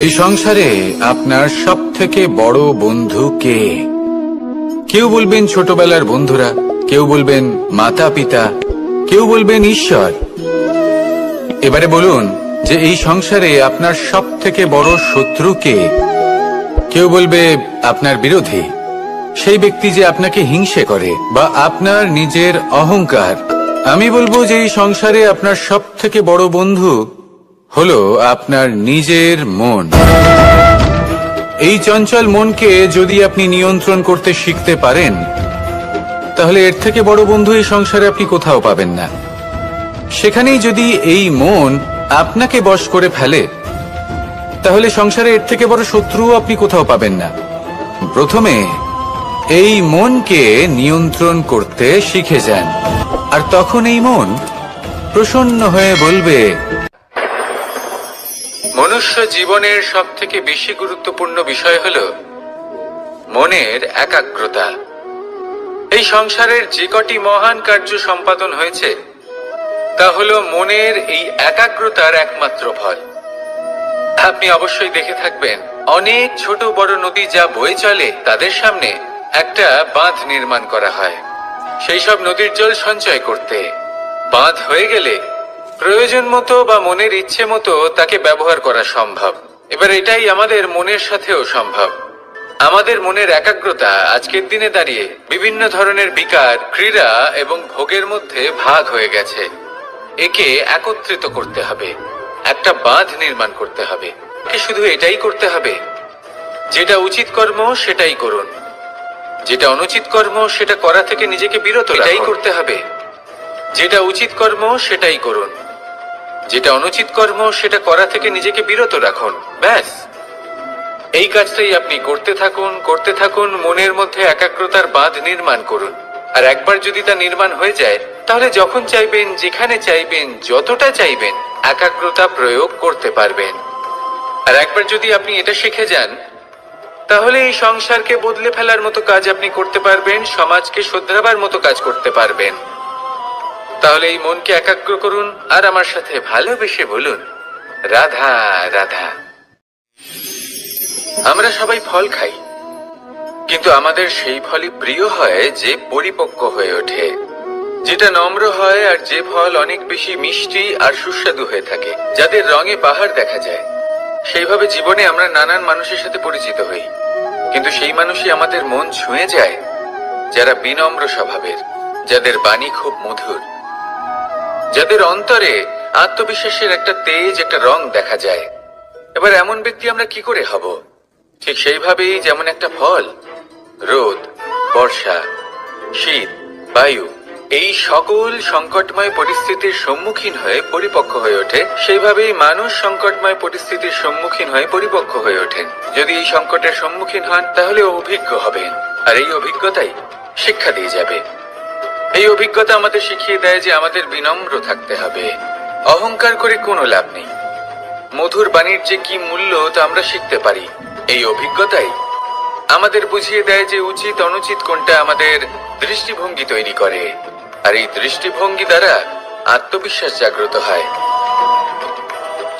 এই সংসারে আপনার সব থেকে বড় বন্ধু কে? কেউ বলবেন ছোটবেলার বন্ধুরা, কেউ বলবেন মাতা পিতা, কেউ বলবেন ঈশ্বর। এবারে বলুন যে এই সংসারে আপনার সব থেকে বড় শত্রু কে? কেউ বলবে আপনার বিরোধী, সেই ব্যক্তি যে আপনাকে হিংসে করে, বা আপনার নিজের অহংকার। আমি বলবো যে এই সংসারে আপনার সব থেকে বড় বন্ধু হলো আপনার নিজের মন। এই চঞ্চল মনকে যদি আপনি নিয়ন্ত্রণ করতে শিখতে পারেন, তাহলে এর থেকে বড় বন্ধু এই সংসারে আপনি কোথাও পাবেন না। সেখানেই যদি এই মন আপনাকে বশ করে ফেলে, তাহলে সংসারে এর থেকে বড় শত্রু আপনি কোথাও পাবেন না। প্রথমে এই মনকে নিয়ন্ত্রণ করতে শিখে যান, আর তখন এই মন প্রসন্ন হয়ে বলবে। মনুষ্য জীবনের সব থেকে বেশি গুরুত্বপূর্ণ বিষয় হল মনের একাগ্রতা। এই সংসারের যে কটি মহান কার্য সম্পাদন হয়েছে তা হল মনের এই একাগ্রতার একমাত্র ফল। আপনি অবশ্যই দেখে থাকবেন, অনেক ছোট বড় নদী যা বয়ে চলে তাদের সামনে একটা বাঁধ নির্মাণ করা হয় সেই সব নদীর জল সঞ্চয় করতে। বাঁধ হয়ে গেলে প্রয়োজন মতো বা মনের ইচ্ছে মতো তাকে ব্যবহার করা সম্ভব। এবার এটাই আমাদের মনের সাথেও সম্ভব। আমাদের মনের একাগ্রতা আজকের দিনে দাঁড়িয়ে বিভিন্ন ধরনের বিকার, ক্রীড়া এবং ভোগের মধ্যে ভাগ হয়ে গেছে। একে একত্রিত করতে হবে, একটা বাঁধ নির্মাণ করতে হবে। শুধু এটাই করতে হবে, যেটা উচিত কর্ম সেটাই করুন, যেটা অনুচিত কর্ম সেটা করা থেকে নিজেকে বিরত রাখুন। এটাই করতে হবে, যেটা উচিত কর্ম সেটাই করুন, যেটা অনুচিত কর্ম সেটা করা থেকে নিজেকে বিরত রাখুন। ব্যাস, এই কাজটাই আপনি করতে থাকুন, করতে থাকুন। মনের মধ্যে একাগ্রতার বাঁধ নির্মাণ করুন। আর একবার যদি তা নির্মাণ হয়ে যায়, তাহলে যখন চাইবেন, যেখানে চাইবেন, যতটা চাইবেন একাগ্রতা প্রয়োগ করতে পারবেন। আর একবার যদি আপনি এটা শিখে যান, তাহলে এই সংসারকে বদলে ফেলার মতো কাজ আপনি করতে পারবেন, সমাজকে শোধরাবার মতো কাজ করতে পারবেন। তাহলে এই মনকে একাগ্র করুন আর আমার সাথে ভালোবেসে বলুন, রাধা রাধা। আমরা সবাই ফল খাই, কিন্তু আমাদের সেই ফলই প্রিয় হয় যে পরিপক্ক হয়ে ওঠে, যেটা নম্র হয়, আর যে ফল অনেক বেশি মিষ্টি আর সুস্বাদু হয়ে থাকে, যাদের রঙে পাহাড় দেখা যায়। সেইভাবে জীবনে আমরা নানান মানুষের সাথে পরিচিত হই, কিন্তু সেই মানুষই আমাদের মন ছুঁয়ে যায় যারা বিনম্র স্বভাবের, যাদের বাণী খুব মধুর, যাদের অন্তরে আত্মবিশ্বাসের একটা তেজ, একটা রং দেখা যায়। এবার এমন ব্যক্তি আমরা কি করে হব? ঠিক সেইভাবেই যেমন একটা ফল রোদ, বর্ষা, শীত, বায়ু এই সকল সংকটময় পরিস্থিতির সম্মুখীন হয়ে পরিপক্ক হয়ে ওঠে, সেইভাবেই মানুষ সংকটময় পরিস্থিতির সম্মুখীন হয়ে পরিপক্ক হয়ে ওঠেন। যদি এই সংকটের সম্মুখীন হন, তাহলে অভিজ্ঞ হবেন, আর এই অভিজ্ঞতাই শিক্ষা দিয়ে যাবে। এই অভিজ্ঞতা আমাদের শিখিয়ে দেয় যে আমাদের বিনম্র থাকতে হবে। অহংকার করে কোনো লাভ নেই। মধুর বাণীর যে কি মূল্য তা আমরা শিখতে পারি। এই অভিজ্ঞতাই আমাদের বুঝিয়ে দেয় যে উচিত অনুচিত কোনটা, আমাদের দৃষ্টিভঙ্গি তৈরি করে, আর এই দৃষ্টিভঙ্গি দ্বারা আত্মবিশ্বাস জাগ্রত হয়।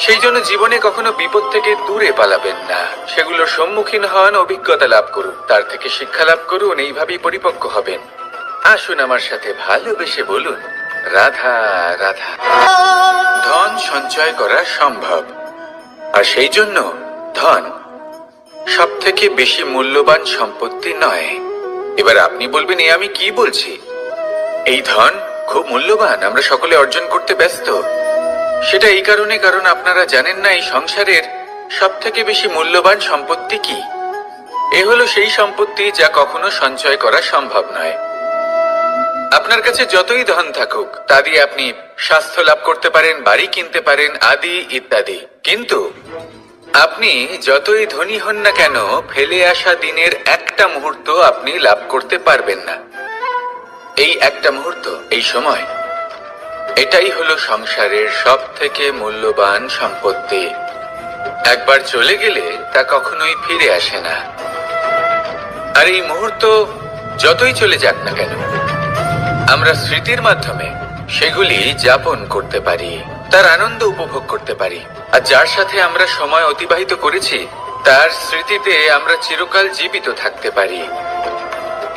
সেই জন্য জীবনে কখনো বিপদ থেকে দূরে পালাবেন না, সেগুলোর সম্মুখীন হন, অভিজ্ঞতা লাভ করুন, তার থেকে শিক্ষা লাভ করুন, এইভাবেই পরিপক্ক হবেন। আসুন আমার সাথে ভালোবেসে বলুন, রাধা রাধা। ধন সঞ্চয় করা সম্ভব, আর সেই জন্য ধন সব থেকে বেশি মূল্যবান সম্পত্তি নয়। এবার আপনি বলবেন, এ আমি কি বলছি? এই ধন খুব মূল্যবান, আমরা সকলে অর্জন করতে ব্যস্ত। সেটা এই কারণে, কারণ আপনারা জানেন না এই সংসারের সব থেকে বেশি মূল্যবান সম্পত্তি কি। এ হলো সেই সম্পত্তি যা কখনো সঞ্চয় করা সম্ভব নয়। আপনার কাছে যতই ধন থাকুক, তা দিয়ে আপনি স্বাস্থ্য লাভ করতে পারেন, বাড়ি কিনতে পারেন, আদি ইত্যাদি, কিন্তু আপনি যতই ধনী হন না কেন, ফেলে আসা দিনের একটা মুহূর্ত আপনি লাভ করতে পারবেন না। এই একটা মুহূর্ত, এই সময়, এটাই হলো সংসারের সব থেকে মূল্যবান সম্পত্তি। একবার চলে গেলে তা কখনোই ফিরে আসে না। আর এই মুহূর্ত যতই চলে যাক না কেন, আমরা স্মৃতির মাধ্যমে সেগুলি যাপন করতে পারি। তার আনন্দ উপভোগ করতে পারি, আর যার সাথে আমরা সময় অতিবাহিত করেছি তার স্মৃতিতে আমরা চিরকাল জীবিত থাকতে পারি।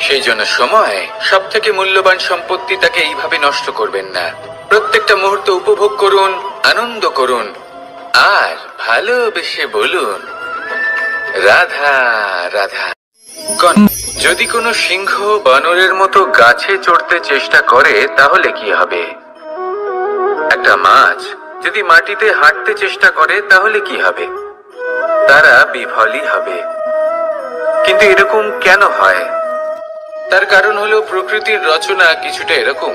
সেই জন্য সময় সব থেকে মূল্যবান সম্পত্তি, তাকে এইভাবে নষ্ট করবেন না। প্রত্যেকটা মুহূর্ত উপভোগ করুন, আনন্দ করুন, আর ভালোবেসে বলুন রাধা রাধা। যদি কোনো সিংহ বানরের মতো গাছে চড়তে চেষ্টা করে তাহলে কি হবে? একটা মাছ যদি মাটিতে হাঁটতে চেষ্টা করে তাহলে কি হবে? তারা বিফলই হবে। কিন্তু এরকম কেন হয়? তার কারণ হলো প্রকৃতির রচনা কিছুটা এরকম।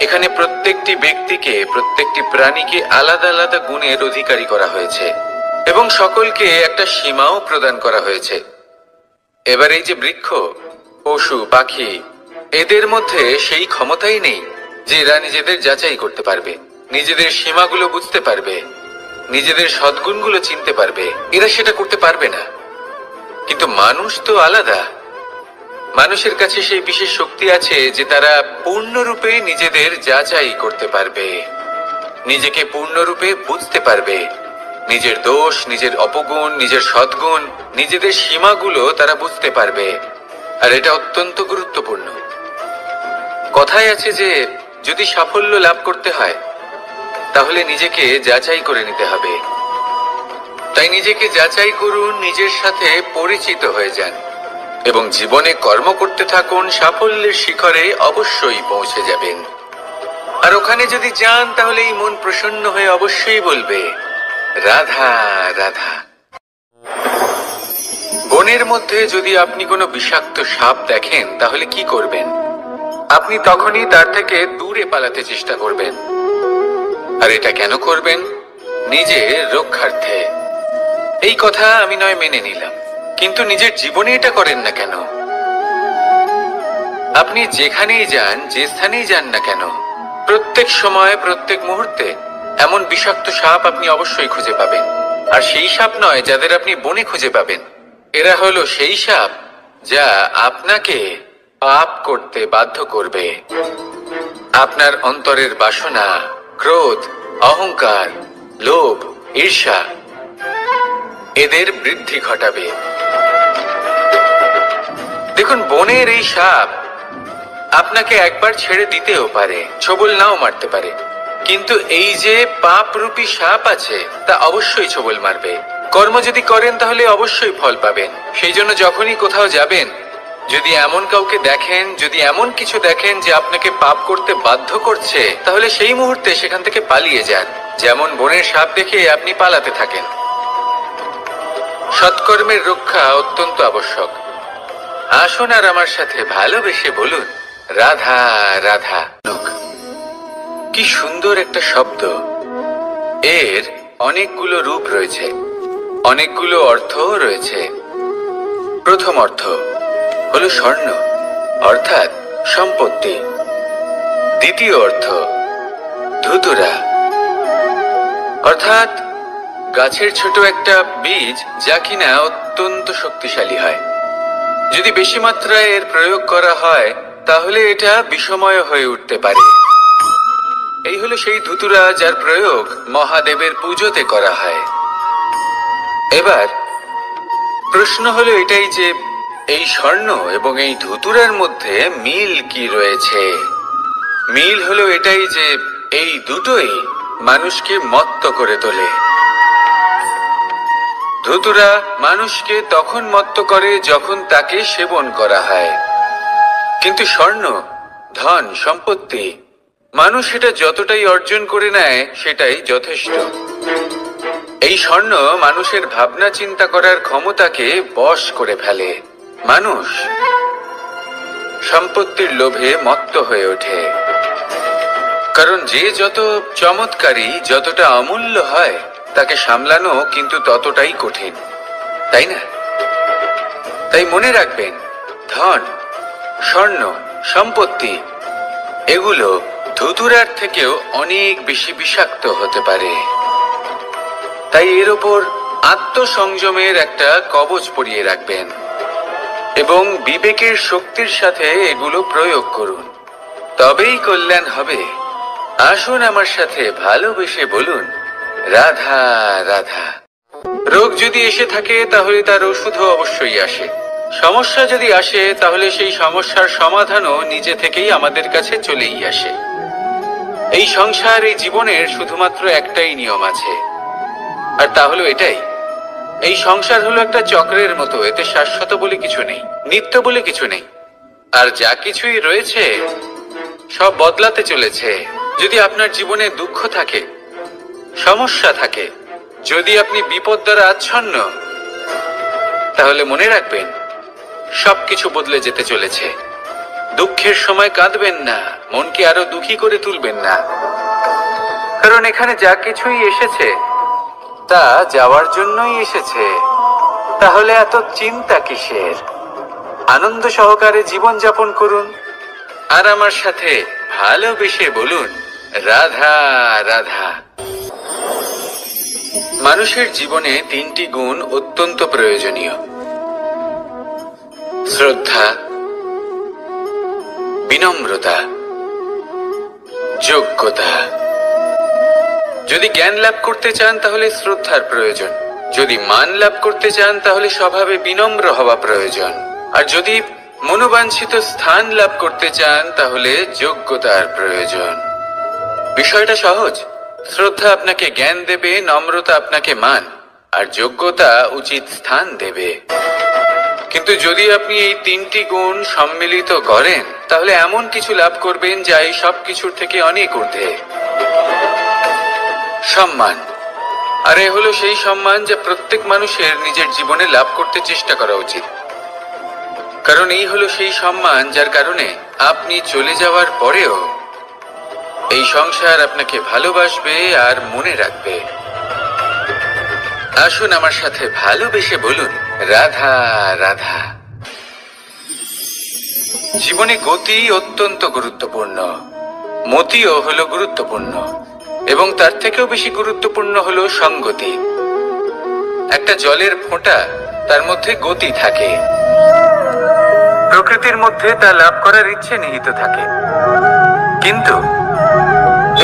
এখানে প্রত্যেকটি ব্যক্তিকে, প্রত্যেকটি প্রাণীকে আলাদা আলাদা গুণের অধিকারী করা হয়েছে এবং সকলকে একটা সীমাও প্রদান করা হয়েছে। এবার এই যে বৃক্ষ, পশু, পাখি, এদের মধ্যে সেই ক্ষমতাই নেই যে এরা নিজেদের যাচাই করতে পারবে, নিজেদের সীমাগুলো বুঝতে পারবে, নিজেদের সদ্গুণগুলো চিনতে পারবে। এরা সেটা করতে পারবে না। কিন্তু মানুষ তো আলাদা। মানুষের কাছে সেই বিশেষ শক্তি আছে যে তারা পূর্ণরূপে নিজেদের যাচাই করতে পারবে, নিজেকে পূর্ণরূপে বুঝতে পারবে, নিজের দোষ, নিজের অপগুণ, নিজের সদ্গুণ, নিজেদের সীমাগুলো তারা বুঝতে পারবে। আর এটা অত্যন্ত গুরুত্বপূর্ণ। কথায় আছে যে যদি সাফল্য লাভ করতে হয় তাহলে নিজেকে যাচাই করে নিতে হবে। তাই নিজেকে যাচাই করুন, নিজের সাথে পরিচিত হয়ে যান এবং জীবনে কর্ম করতে থাকুন। সাফল্যের শিখরে অবশ্যই পৌঁছে যাবেন। আর ওখানে যদি যান তাহলে এই মন প্রসন্ন হয়ে অবশ্যই বলবে রাধা রাধা। বনের মধ্যে যদি আপনি কোনো বিষাক্ত সাপ দেখেন তাহলে কি করবেন? আপনি তখনই তার থেকে দূরে পালাতে চেষ্টা করবেন। আর এটা কেন করবেন? নিজের রক্ষার্থে। এই কথা আমি নয় মেনে নিলাম, কিন্তু নিজের জীবনে এটা করেন না কেন? আপনি যেখানেই যান, যে স্থানেই যান না কেন, প্রত্যেক সময়, প্রত্যেক মুহূর্তে এমন বিষাক্ত সাপ আপনি অবশ্যই খুঁজে পাবেন। আর সেই সাপ নয় যাদের আপনি বনে খুঁজে পাবেন, এরা হলো সেই সাপ যা আপনাকে পাপ করতে বাধ্য করবে। আপনার অন্তরের বাসনা, ক্রোধ, অহংকার, লোভ, ঈর্ষা এদের বৃদ্ধি ঘটাবে। দেখুন, বনের এই সাপ আপনাকে একবার ছেড়ে দিতেও পারে, ছোবল নাও মারতে পারে, কিন্তু এই যে পাপরূপী সাপ আছে তা অবশ্যই ছোবল মারবে। কর্ম যদি করেন তাহলে অবশ্যই ফল পাবেন। সেই জন্য যখনই কোথাও যাবেন, যদি এমন কাউকে দেখেন, যদি এমন কিছু দেখেন যে আপনাকে পাপ করতে বাধ্য করছে, তাহলে সেই মুহূর্তে সেখান থেকে পালিয়ে যান। যেমন বনের সাপ দেখে আপনি পালাতে থাকেন। সৎকর্মের রক্ষা অত্যন্ত আবশ্যক। আসুন আর আমার সাথে ভালোবেসে বলুন রাধা রাধা। কি সুন্দর একটা শব্দ। এর অনেকগুলো রূপ রয়েছে, অনেকগুলো অর্থও রয়েছে। প্রথম অর্থ হলো স্বর্ণ, অর্থাৎ সম্পত্তি। দ্বিতীয় অর্থ ধুতুরা, অর্থাৎ গাছের ছোট একটা বীজ যা কিনা অত্যন্ত শক্তিশালী হয়। যদি বেশি মাত্রায় এর প্রয়োগ করা হয় তাহলে এটা বিষময় হয়ে উঠতে পারে। এই হলো সেই ধুতুরা যার প্রয়োগ মহাদেবের পুজোতে করা হয়। এবার প্রশ্ন হলো এটাই যে এই স্বর্ণ এবং এই ধুতুরার মধ্যে মিল কি রয়েছে? মিল হলো এটাই যে এই দুটোই মানুষকে মত্ত করে তোলে। ধুতুরা মানুষকে তখন মত্ত করে যখন তাকে সেবন করা হয়, কিন্তু স্বর্ণ, ধন, সম্পত্তি, মানুষ এটা যতটাই অর্জন করে নেয় সেটাই যথেষ্ট। এই স্বর্ণ মানুষের ভাবনা চিন্তা করার ক্ষমতাকে বশ করে ফেলে। মানুষ সম্পত্তির লোভে মত্ত হয়ে ওঠে, কারণ যে যত চমৎকারী, যতটা অমূল্য হয় তাকে সামলানো কিন্তু ততটাই কঠিন, তাই না? তাই মনে রাখবেন, ধন, স্বর্ণ, সম্পত্তি এগুলো ধুতুরার থেকেও অনেক বেশি বিষাক্ত হতে পারে। তাই এর ওপর আত্মসংযমের একটা কবচ পরিয়ে রাখবেন এবং বিবেকের শক্তির সাথে এগুলো প্রয়োগ করুন, তবেই কল্যাণ হবে। আসুন আমার সাথে ভালোবেসে বলুন, রাধা রাধা। রোগ যদি এসে থাকে তাহলে তার ওষুধও অবশ্যই আসে। সমস্যা যদি আসে তাহলে সেই সমস্যার সমাধানও নিজে থেকেই আমাদের কাছে চলেই আসে। এই সংসার, এই জীবনের শুধুমাত্র একটাই নিয়ম আছে, আর তা হলো এটাই, এই সংসার হলো একটা চক্রের মতো। এতে শাশ্বত বলে কিছু নেই, নিত্য বলে কিছু নেই, আর যা কিছুই রয়েছে সব বদলাতে চলেছে। যদি আপনার জীবনে দুঃখ থাকে, সমস্যা থাকে, যদি আপনি বিপদ দ্বারা আচ্ছন্ন, তাহলে মনে রাখবেন সবকিছু বদলে যেতে চলেছে। দুঃখের সময় কাঁদবেন না, মনকে আরো দুঃখী করে তুলবেন না, কারণ এখানে যা কিছুই এসেছে তা যাওয়ার জন্যই এসেছে। তাহলে এত চিন্তা কিসের? আনন্দ সহকারে জীবন যাপন করুন, আর আমার সাথে ভালোবেসে বলুন, রাধা রাধা। মানুষের জীবনে তিনটি গুণ অত্যন্ত প্রয়োজনীয়: শ্রদ্ধা, বিনম্রতা, যোগ্যতা। যদি জ্ঞান লাভ করতে চান তাহলে শ্রদ্ধার প্রয়োজন, যদি মান লাভ করতে চান তাহলে স্বভাবে বিনম্র হওয়া প্রয়োজন, আর যদি মনোবাঞ্ছিত স্থান লাভ করতে চান তাহলে যোগ্যতার প্রয়োজন। বিষয়টা সহজ। শ্রদ্ধা আপনাকে জ্ঞান দেবে, নম্রতা আপনাকে মান, আর যোগ্যতা উচিত স্থান দেবে। কিন্তু যদি আপনি এই তিনটি গুণ সম্মিলিত করেন তাহলে এমন কিছু লাভ করবেন যা এই সব কিছুর থেকে অনেক ঊর্ধ্বে। সম্মান। আর এ হলো সেই সম্মান যা প্রত্যেক মানুষের নিজের জীবনে লাভ করতে চেষ্টা করা উচিত, কারণ এই হলো সেই সম্মান যার কারণে আপনি চলে যাওয়ার পরেও এই সংসার আপনাকে ভালোবাসবে আর মনে রাখবে। আসুন আমার সাথে ভালোবেসে বলুন, রাধা রাধা। জীবনে গতি অত্যন্ত গুরুত্বপূর্ণ, মতিও হলো গুরুত্বপূর্ণ, এবং তার থেকেও বেশি গুরুত্বপূর্ণ হলো সঙ্গতি। একটা জলের ফোঁটা, তার মধ্যে গতি থাকে, প্রকৃতির মধ্যে তা লাভ করার ইচ্ছে নিহিত থাকে, কিন্তু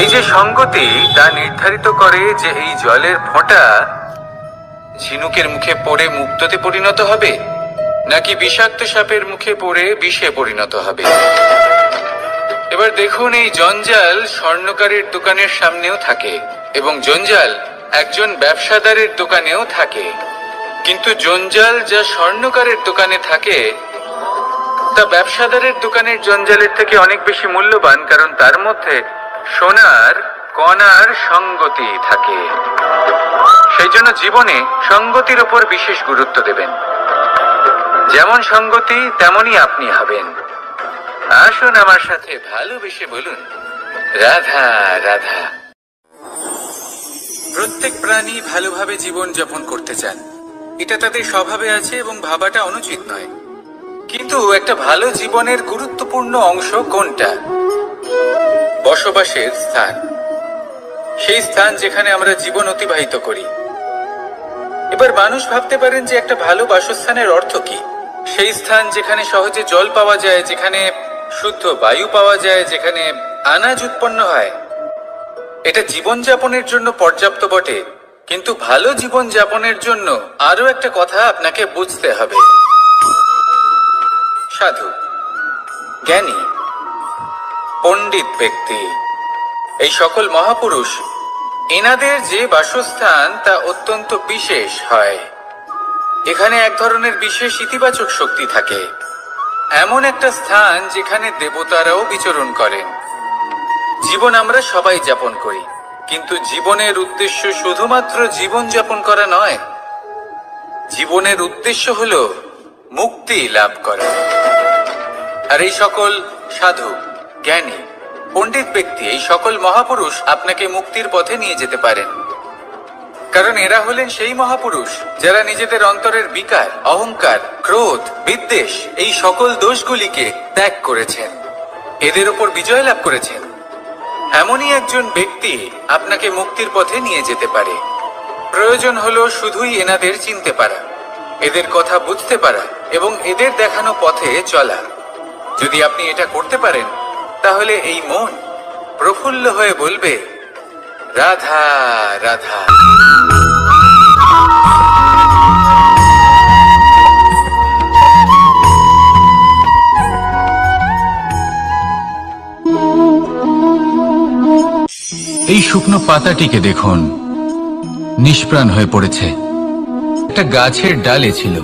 এই যে সঙ্গতি তা নির্ধারিত করে যে এই জলের ফোঁটা ঝিনুকের মুখে পড়ে মুক্ততে পরিণত হবে নাকি বিষাক্ত সাপের মুখে পড়ে বিষে পরিণত হবে। এবার দেখুন, এই জঞ্জাল স্বর্ণকারের দোকানের সামনেও থাকে, এবং জঞ্জাল একজন ব্যবসাদারের দোকানেও থাকে, কিন্তু জঞ্জাল যা স্বর্ণকারের দোকানে থাকে তা ব্যবসাদারের দোকানের জঞ্জালের থেকে অনেক বেশি মূল্যবান, কারণ তার মধ্যে সোনার কণার সঙ্গতি থাকে। সেই জন্য জীবনে সঙ্গতির উপর বিশেষ গুরুত্ব দেবেন। যেমন সঙ্গতি তেমনই আপনি হবেন। আসুন আমার সাথে ভালোবেসে বলুন, রাধা রাধা। প্রত্যেক প্রাণী ভালোভাবে জীবন যাপন করতে চান, এটা তাদের স্বভাবে আছে এবং ভাবাটা অনুচিত নয়। কিন্তু একটা ভালো জীবনের গুরুত্বপূর্ণ অংশ কোনটা? বসবাসের স্থান, সেই স্থান যেখানে আমরা জীবন অতিবাহিত করি। এবার মানুষ ভাবতে পারেন যে একটা ভালো বাসস্থানের অর্থ কি? সেই স্থান যেখানে সহজে জল পাওয়া যায়, যেখানে শুদ্ধ বায়ু পাওয়া যায়, যেখানে আনাজ উৎপন্ন হয়। এটা জীবনযাপনের জন্য পর্যাপ্ত বটে, কিন্তু ভালো জীবন যাপনের জন্য আরো একটা কথা আপনাকে বুঝতে হবে। সাধু, জ্ঞানী, পণ্ডিত ব্যক্তি, এই সকল মহাপুরুষ, এনাদের যে বাসস্থান তা অত্যন্ত বিশেষ হয়। এখানে এক ধরনের বিশেষ ইতিবাচক শক্তি থাকে, এমন একটা স্থান যেখানে দেবতারাও বিচরণ করেন। জীবন আমরা সবাই যাপন করি, কিন্তু জীবনের উদ্দেশ্য শুধুমাত্র জীবন যাপন করা নয়। জীবনের উদ্দেশ্য হলো মুক্তি লাভ করা। আর এই সকল সাধু, জ্ঞানী, পণ্ডিত ব্যক্তি, এই সকল মহাপুরুষ আপনাকে মুক্তির পথে নিয়ে যেতে পারেন, কারণ এরা হলেন সেই মহাপুরুষ যারা নিজেদের অন্তরের বিকার, অহংকার, ক্রোধ, বিদ্বেষ, এই সকল দোষগুলিকে ত্যাগ করেছেন, এদের উপর বিজয় লাভ করেছেন। এমনই একজন ব্যক্তি আপনাকে মুক্তির পথে নিয়ে যেতে পারে। প্রয়োজন হলো শুধুই এনাদের চিনতে পারা, এদের কথা বুঝতে পারা এবং এদের দেখানো পথে চলা। যদি আপনি এটা করতে পারেন তাহলে এই মন, প্রফুল্ল হয়ে বলবে, রাধা রাধা। এই শুকনো পাতাটিকে দেখুন, নিষ্প্রাণ হয়ে পড়েছে। একটা গাছের ডালে ছিল,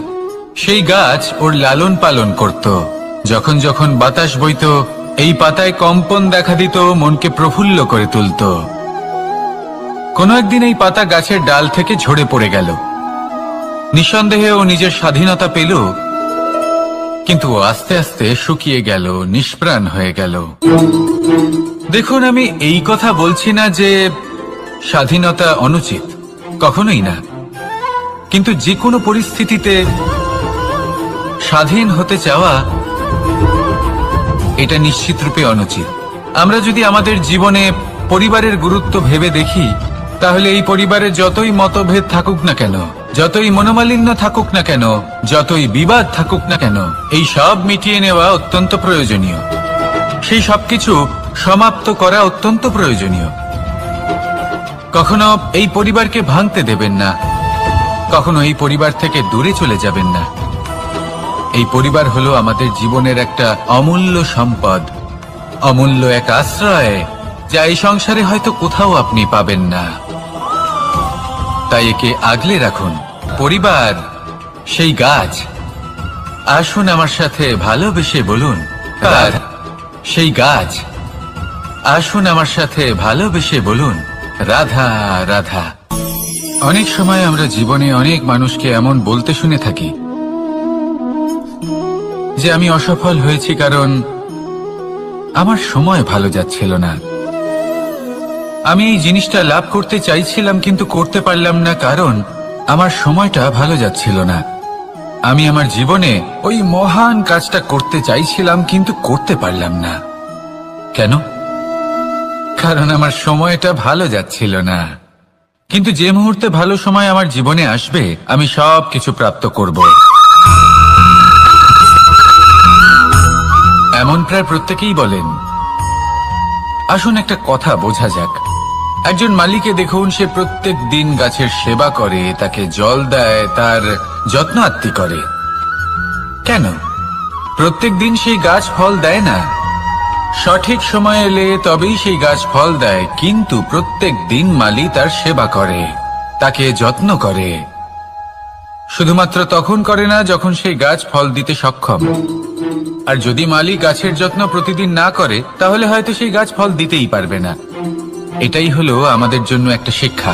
সেই গাছ ওর লালন পালন করত। যখন যখন বাতাস বইত, এই পাতায় কম্পন দেখা দিত, মনকে প্রফুল্ল করে তুলত। কোনো একদিন এই পাতা গাছের ডাল থেকে ঝরে পড়ে গেল। নিঃসন্দেহে ও নিজের স্বাধীনতা পেল, কিন্তু আস্তে আস্তে শুকিয়ে গেল, নিষ্প্রাণ হয়ে গেল। দেখুন, আমি এই কথা বলছি না যে স্বাধীনতা অনুচিত, কখনোই না। কিন্তু যে কোনো পরিস্থিতিতে স্বাধীন হতে চাওয়া এটা নিশ্চিতরূপে অনুচিত। আমরা যদি আমাদের জীবনে পরিবারের গুরুত্ব ভেবে দেখি, তাহলে এই পরিবারে যতই মতভেদ থাকুক না কেন, যতই মনোমালিন্য থাকুক না কেন, যতই বিবাদ থাকুক না কেন, এই সব মিটিয়ে নেওয়া অত্যন্ত প্রয়োজনীয়। সেই সবকিছু সমাপ্ত করা অত্যন্ত প্রয়োজনীয়। কখনো এই পরিবারকে ভাঙতে দেবেন না, কখনো এই পরিবার থেকে দূরে চলে যাবেন না। এই পরিবার হলো আমাদের জীবনের একটা অমূল্য সম্পদ, অমূল্য এক আশ্রয়, যা এই সংসারে হয়তো কোথাও আপনি পাবেন না। তাই একে আগলে রাখুন। পরিবার সেই গাছ। আসুন আমার সাথে ভালোবেসে বলুন, আর সেই গাছ। আসুন আমার সাথে ভালোবেসে বলুন, রাধা রাধা। অনেক সময় আমরা জীবনে অনেক মানুষকে এমন বলতে শুনে থাকি যে আমি অসফল হয়েছি কারণ আমার সময় ভালো যাচ্ছিল না। আমি এই জিনিসটা লাভ করতে চাইছিলাম কিন্তু করতে পারলাম না কারণ আমার সময়টা ভালো যাচ্ছিল না। আমি আমার জীবনে ওই মহান কাজটা করতে চাইছিলাম কিন্তু করতে পারলাম না। কেন? কারণ আমার সময়টা ভালো যাচ্ছিল না। কিন্তু যে মুহূর্তে ভালো সময় আমার জীবনে আসবে, আমি সব কিছু প্রাপ্ত করব। এমন প্রায় প্রত্যেকেই বলেন। আসুন একটা কথা বোঝা যাক। একজন মালিকে দেখুন, সে প্রত্যেক দিন গাছের সেবা করে, তাকে জল দেয়, তার যত্ন আত্তি করে। কেন? প্রত্যেক দিন সেই গাছ ফল দেয় না। সঠিক সময় এলে তবেই সেই গাছ ফল দেয়, কিন্তু প্রত্যেক দিন মালি তার সেবা করে, তাকে যত্ন করে। শুধুমাত্র তখন করে না যখন সেই গাছ ফল দিতে সক্ষম। আর যদি মালি গাছের যত্ন প্রতিদিন না করে, তাহলে হয়তো সেই গাছ ফল দিতেই পারবে না। এটাই হলো আমাদের জন্য একটা শিক্ষা।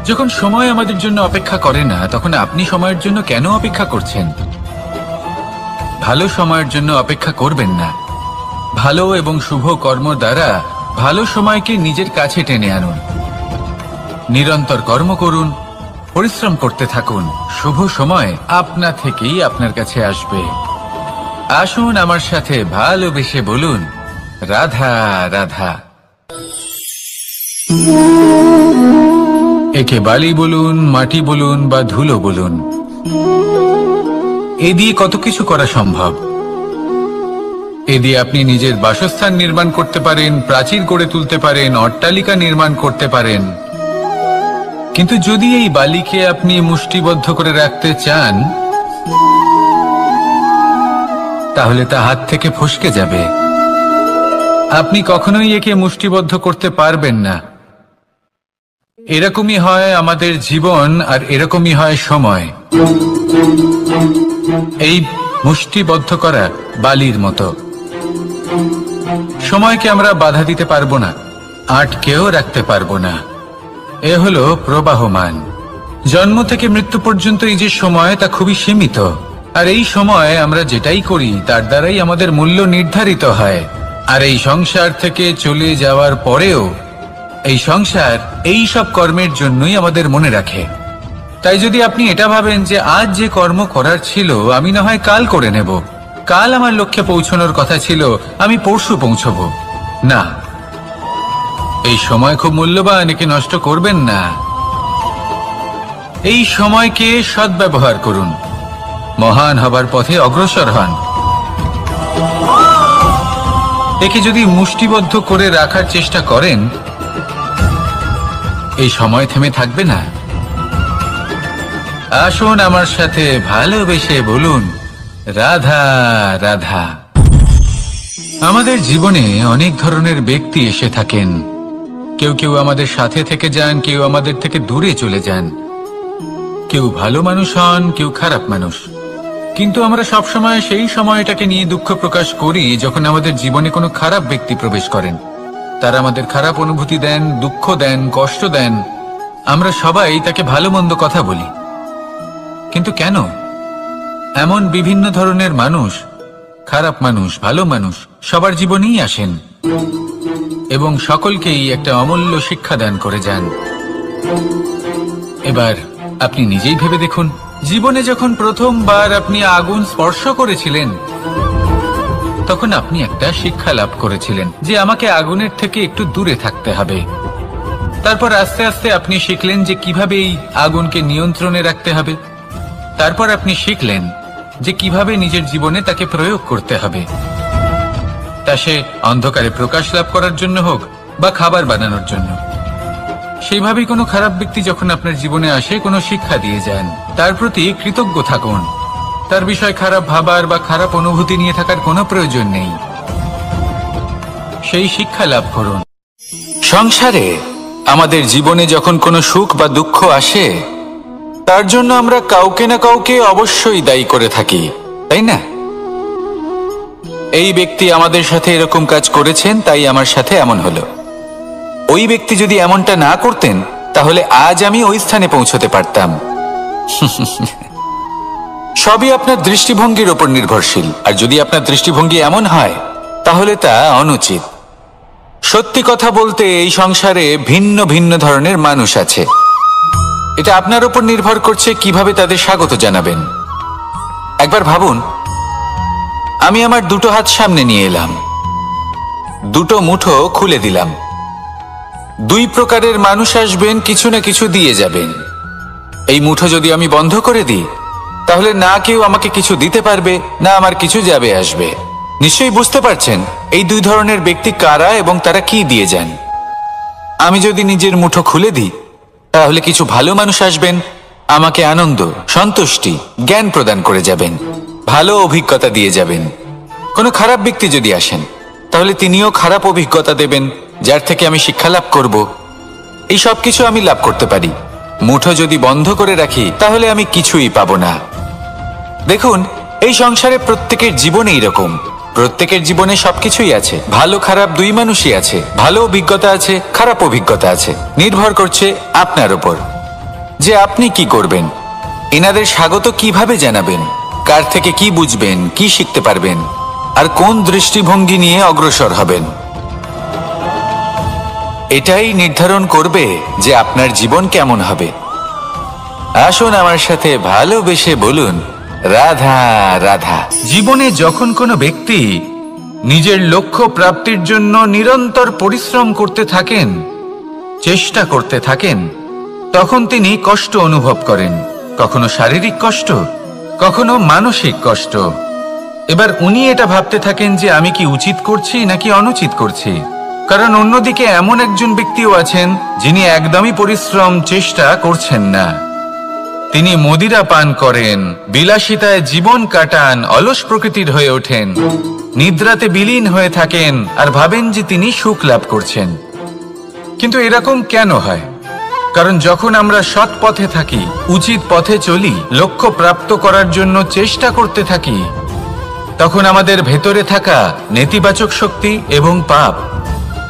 যখন সময় আমাদের জন্য অপেক্ষা করে না, তখন আপনি সময়ের জন্য কেন অপেক্ষা করছেন? ভালো সময়ের জন্য অপেক্ষা করবেন না। ভালো এবং শুভ কর্ম দ্বারা ভালো সময়কে নিজের কাছে টেনে আনুন। নিরন্তর কর্ম করুন, পরিশ্রম করতে থাকুন। শুভ সময় আপনা থেকেই আপনার কাছে আসবে। আসুন আমার সাথে ভালোবেসে বলুন, রাধা রাধা। একে বালি বলুন, মাটি বলুন বা ধুলো বলুন, এ দিয়ে কত কিছু করা সম্ভব। এ দিয়ে আপনি নিজের বাসস্থান নির্মাণ করতে পারেন, প্রাচীর গড়ে তুলতে পারেন, অট্টালিকা নির্মাণ করতে পারেন। কিন্তু যদি এই বালিকে আপনি মুষ্টিবদ্ধ করে রাখতে চান, তাহলে তা হাত থেকে ফসকে যাবে। আপনি কখনোই একে মুষ্টিবদ্ধ করতে পারবেন না। এরকমই হয় আমাদের জীবন, আর এরকমই হয় সময়। এই মুষ্টিবদ্ধ করা বালির মতো। সময়কে আমরা বাধা দিতে পারবো না, আটকেও রাখতে পারবো না। এ হলো প্রবাহমান। জন্ম থেকে মৃত্যু পর্যন্ত এই যে সময়, তা খুবই সীমিত। আর এই সময় আমরা যেটাই করি তার দ্বারাই আমাদের মূল্য নির্ধারিত হয়। আর এই সংসার থেকে চলে যাওয়ার পরেও এই সংসার এই সব কর্মের জন্যই আমাদের মনে রাখে। তাই যদি আপনি এটা ভাবেন যে আজ যে কর্ম করার ছিল আমি না হয় কাল করে নেব, কাল আমার লক্ষ্যে পৌঁছানোর কথা ছিল আমি পরশু পৌঁছব, না, এই সময় খুব মূল্যবান, একে নষ্ট করবেন না। এই সময়কে সদ্ব্যবহার করুন, মহান হবার পথে অগ্রসর হন। একে যদি মুষ্টিবদ্ধ করে রাখার চেষ্টা করেন, এই সময় থেমে থাকবে না। আসুন আমার সাথে ভালোবেসে বলুন, রাধা রাধা। আমাদের জীবনে অনেক ধরনের ব্যক্তি এসে থাকেন। কেউ কেউ আমাদের সাথে থেকে যান, কেউ আমাদের থেকে দূরে চলে যান। কেউ ভালো মানুষ হন, কেউ খারাপ মানুষ। কিন্তু আমরা সবসময় সেই সময়টাকে নিয়ে দুঃখ প্রকাশ করি যখন আমাদের জীবনে কোনো খারাপ ব্যক্তি প্রবেশ করেন। তারা আমাদের খারাপ অনুভূতি দেন, দুঃখ দেন, কষ্ট দেন। আমরা সবাই তাকে ভালো মন্দ কথা বলি। কিন্তু কেন? এমন বিভিন্ন ধরনের মানুষ, খারাপ মানুষ, ভালো মানুষ সবার জীবনেই আসেন এবং সকলকেই একটা অমূল্য শিক্ষা দান করে যান। এবার আপনি নিজেই ভেবে দেখুন, জীবনে যখন প্রথমবার আপনি আগুন স্পর্শ করেছিলেন, তখন আপনি একটা শিক্ষা লাভ করেছিলেন যে আমাকে আগুনের থেকে একটু দূরে থাকতে হবে। তারপর আস্তে আস্তে আপনি শিখলেন যে কিভাবে এই আগুনকে নিয়ন্ত্রণে রাখতে হবে। তারপর আপনি শিখলেন যে কিভাবে নিজের জীবনে তাকে প্রয়োগ করতে হবে, তা সে অন্ধকারে প্রকাশ লাভ করার জন্য হোক বা খাবার বানানোর জন্য। সেইভাবেই কোনো খারাপ ব্যক্তি যখন আপনার জীবনে আসে, কোনো শিক্ষা দিয়ে যান, তার প্রতি কৃতজ্ঞ থাকুন। তার বিষয় খারাপ ভাবার বা খারাপ অনুভূতি নিয়ে থাকার কোনো প্রয়োজন নেই। সেই শিক্ষা লাভ করুন। সংসারে আমাদের জীবনে যখন কোনো সুখ বা দুঃখ আসে, তার জন্য আমরা কাউকে না কাউকে অবশ্যই দায়ী করে থাকি, তাই না? এই ব্যক্তি আমাদের সাথে এরকম কাজ করেছেন, তাই আমার সাথে এমন হলো। ওই ব্যক্তি যদি এমনটা না করতেন, তাহলে আজ আমি ওই স্থানে পৌঁছতে পারতাম। সবই আপনার দৃষ্টিভঙ্গির উপর নির্ভরশীল। আর যদি আপনার দৃষ্টিভঙ্গি এমন হয়, তাহলে তা অনুচিত। সত্যি কথা বলতে, এই সংসারে ভিন্ন ভিন্ন ধরনের মানুষ আছে। এটা আপনার উপর নির্ভর করছে কিভাবে তাদের স্বাগত জানাবেন। একবার ভাবুন, আমি আমার দুটো হাত সামনে নিয়ে এলাম, দুটো মুঠো খুলে দিলাম। দুই প্রকারের মানুষ আসবেন, কিছু না কিছু দিয়ে যাবেন। এই মুঠো যদি আমি বন্ধ করে দিই, তাহলে না কেউ আমাকে কিছু দিতে পারবে, না আমার কিছু যাবে আসবে। নিশ্চয়ই বুঝতে পারছেন এই দুই ধরনের ব্যক্তি কারা এবং তারা কি দিয়ে যান। আমি যদি নিজের মুঠো খুলে দিই, তাহলে কিছু ভালো মানুষ আসবেন, আমাকে আনন্দ, সন্তুষ্টি, জ্ঞান প্রদান করে যাবেন, ভালো অভিজ্ঞতা দিয়ে যাবেন। কোনো খারাপ ব্যক্তি যদি আসেন, তাহলে তিনিও খারাপ অভিজ্ঞতা দেবেন, যার থেকে আমি শিক্ষা লাভ করব। এই সব কিছু আমি লাভ করতে পারি। মুঠো যদি বন্ধ করে রাখি, তাহলে আমি কিছুই পাবো না। দেখুন, এই সংসারে প্রত্যেকের জীবনে এরকম। প্রত্যেকের জীবনে সবকিছুই আছে, ভালো খারাপ দুই মানুষই আছে। ভালো অভিজ্ঞতা আছে, খারাপ অভিজ্ঞতা আছে। নির্ভর করছে আপনার উপর যে আপনি কি করবেন, এনাদের স্বাগত কিভাবে জানাবেন, কার থেকে কি বুঝবেন, কি শিখতে পারবেন, আর কোন দৃষ্টিভঙ্গি নিয়ে অগ্রসর হবেন। এটাই নির্ধারণ করবে যে আপনার জীবন কেমন হবে। আসুন আমার সাথে ভালোবেসে বলুন, রাধা রাধা। জীবনে যখন কোনো ব্যক্তি নিজের লক্ষ্য প্রাপ্তির জন্য নিরন্তর পরিশ্রম করতে থাকেন, চেষ্টা করতে থাকেন, তখন তিনি কষ্ট অনুভব করেন। কখনো শারীরিক কষ্ট, কখনো মানসিক কষ্ট। এবার উনি এটা ভাবতে থাকেন যে আমি কি উচিত করছি নাকি অনুচিত করছি। কারণ অন্যদিকে এমন একজন ব্যক্তিও আছেন যিনি একদমই পরিশ্রম, চেষ্টা করছেন না। তিনি মদিরা পান করেন, বিলাসিতায় জীবন কাটান, অলস প্রকৃতির হয়ে ওঠেন, নিদ্রাতে বিলীন হয়ে থাকেন আর ভাবেন যে তিনি সুখ লাভ করছেন। কিন্তু এরকম কেন হয়? কারণ যখন আমরা সৎ পথে থাকি, উচিত পথে চলি, লক্ষ্য প্রাপ্ত করার জন্য চেষ্টা করতে থাকি, তখন আমাদের ভেতরে থাকা নেতিবাচক শক্তি এবং পাপ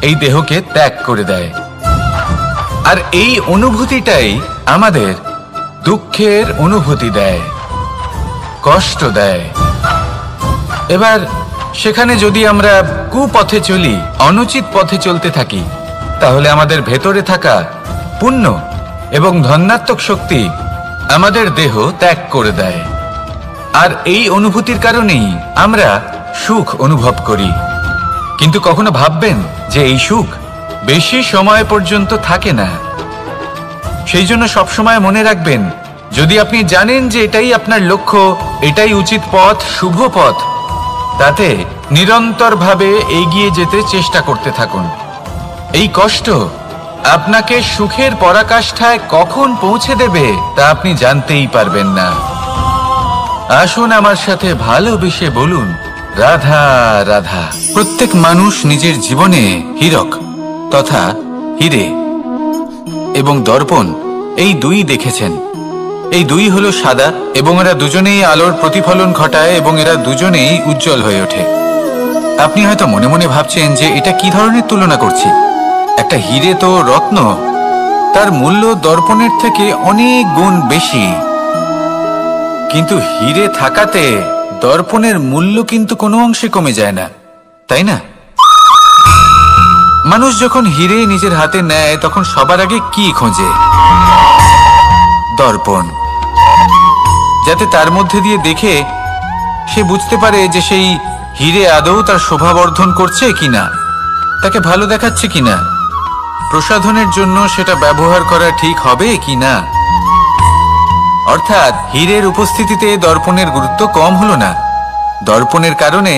এই দেহকে ত্যাগ করে দেয়। আর এই অনুভূতিটাই আমাদের দুঃখের অনুভূতি দেয়, কষ্ট দেয়। এবার সেখানে যদি আমরা কুপথে চলি, অনুচিত পথে চলতে থাকি, তাহলে আমাদের ভেতরে থাকা পুণ্য এবং ধনাত্মক শক্তি আমাদের দেহ ত্যাগ করে দেয়। আর এই অনুভূতির কারণেই আমরা সুখ অনুভব করি। কিন্তু কখনো ভাববেন যে এই সুখ বেশি সময় পর্যন্ত থাকে না। সেই জন্য সবসময় মনে রাখবেন, যদি আপনি জানেন যে এটাই আপনার লক্ষ্য, এটাই উচিত পথ, শুভ পথ, তাতে নিরন্তরভাবে এগিয়ে যেতে চেষ্টা করতে থাকুন। এই কষ্ট আপনাকে সুখের পরাকাষ্ঠায় কখন পৌঁছে দেবে তা আপনি জানতেই পারবেন না। আসুন আমার সাথে ভালোবেসে বলুন, রাধা রাধা। প্রত্যেক মানুষ নিজের জীবনে হীরক তথা হিরে এবং দর্পণ এই দুই দেখেছেন। এই দুই হলো সাদা এবং এরা দুজনেই আলোর প্রতিফলন ঘটায় এবং এরা দুজনেই উজ্জ্বল হয়ে ওঠে। আপনি হয়তো মনে মনে ভাবছেন যে এটা কি ধরনের তুলনা করছি। একটা হিরে তো রত্ন, তার মূল্য দর্পণের থেকে অনেক গুণ বেশি। কিন্তু হিরে থাকাতে দর্পণের মূল্য কিন্তু কোনো অংশে কমে যায় না, তাই না? মানুষ যখন হিরে নিজের হাতে নেয় তখন সবার আগে কি খোঁজে? দর্পণ, যাতে তার মধ্যে দিয়ে দেখে সে বুঝতে পারে যে সেই হিরে আদৌ তার শোভাবর্ধন করছে কিনা, তাকে ভালো দেখাচ্ছে কিনা, প্রসাধনের জন্য সেটা ব্যবহার করা ঠিক হবে কিনা। অর্থাৎ হীরের উপস্থিতিতে দর্পণের গুরুত্ব কম হলো না, দর্পণের কারণে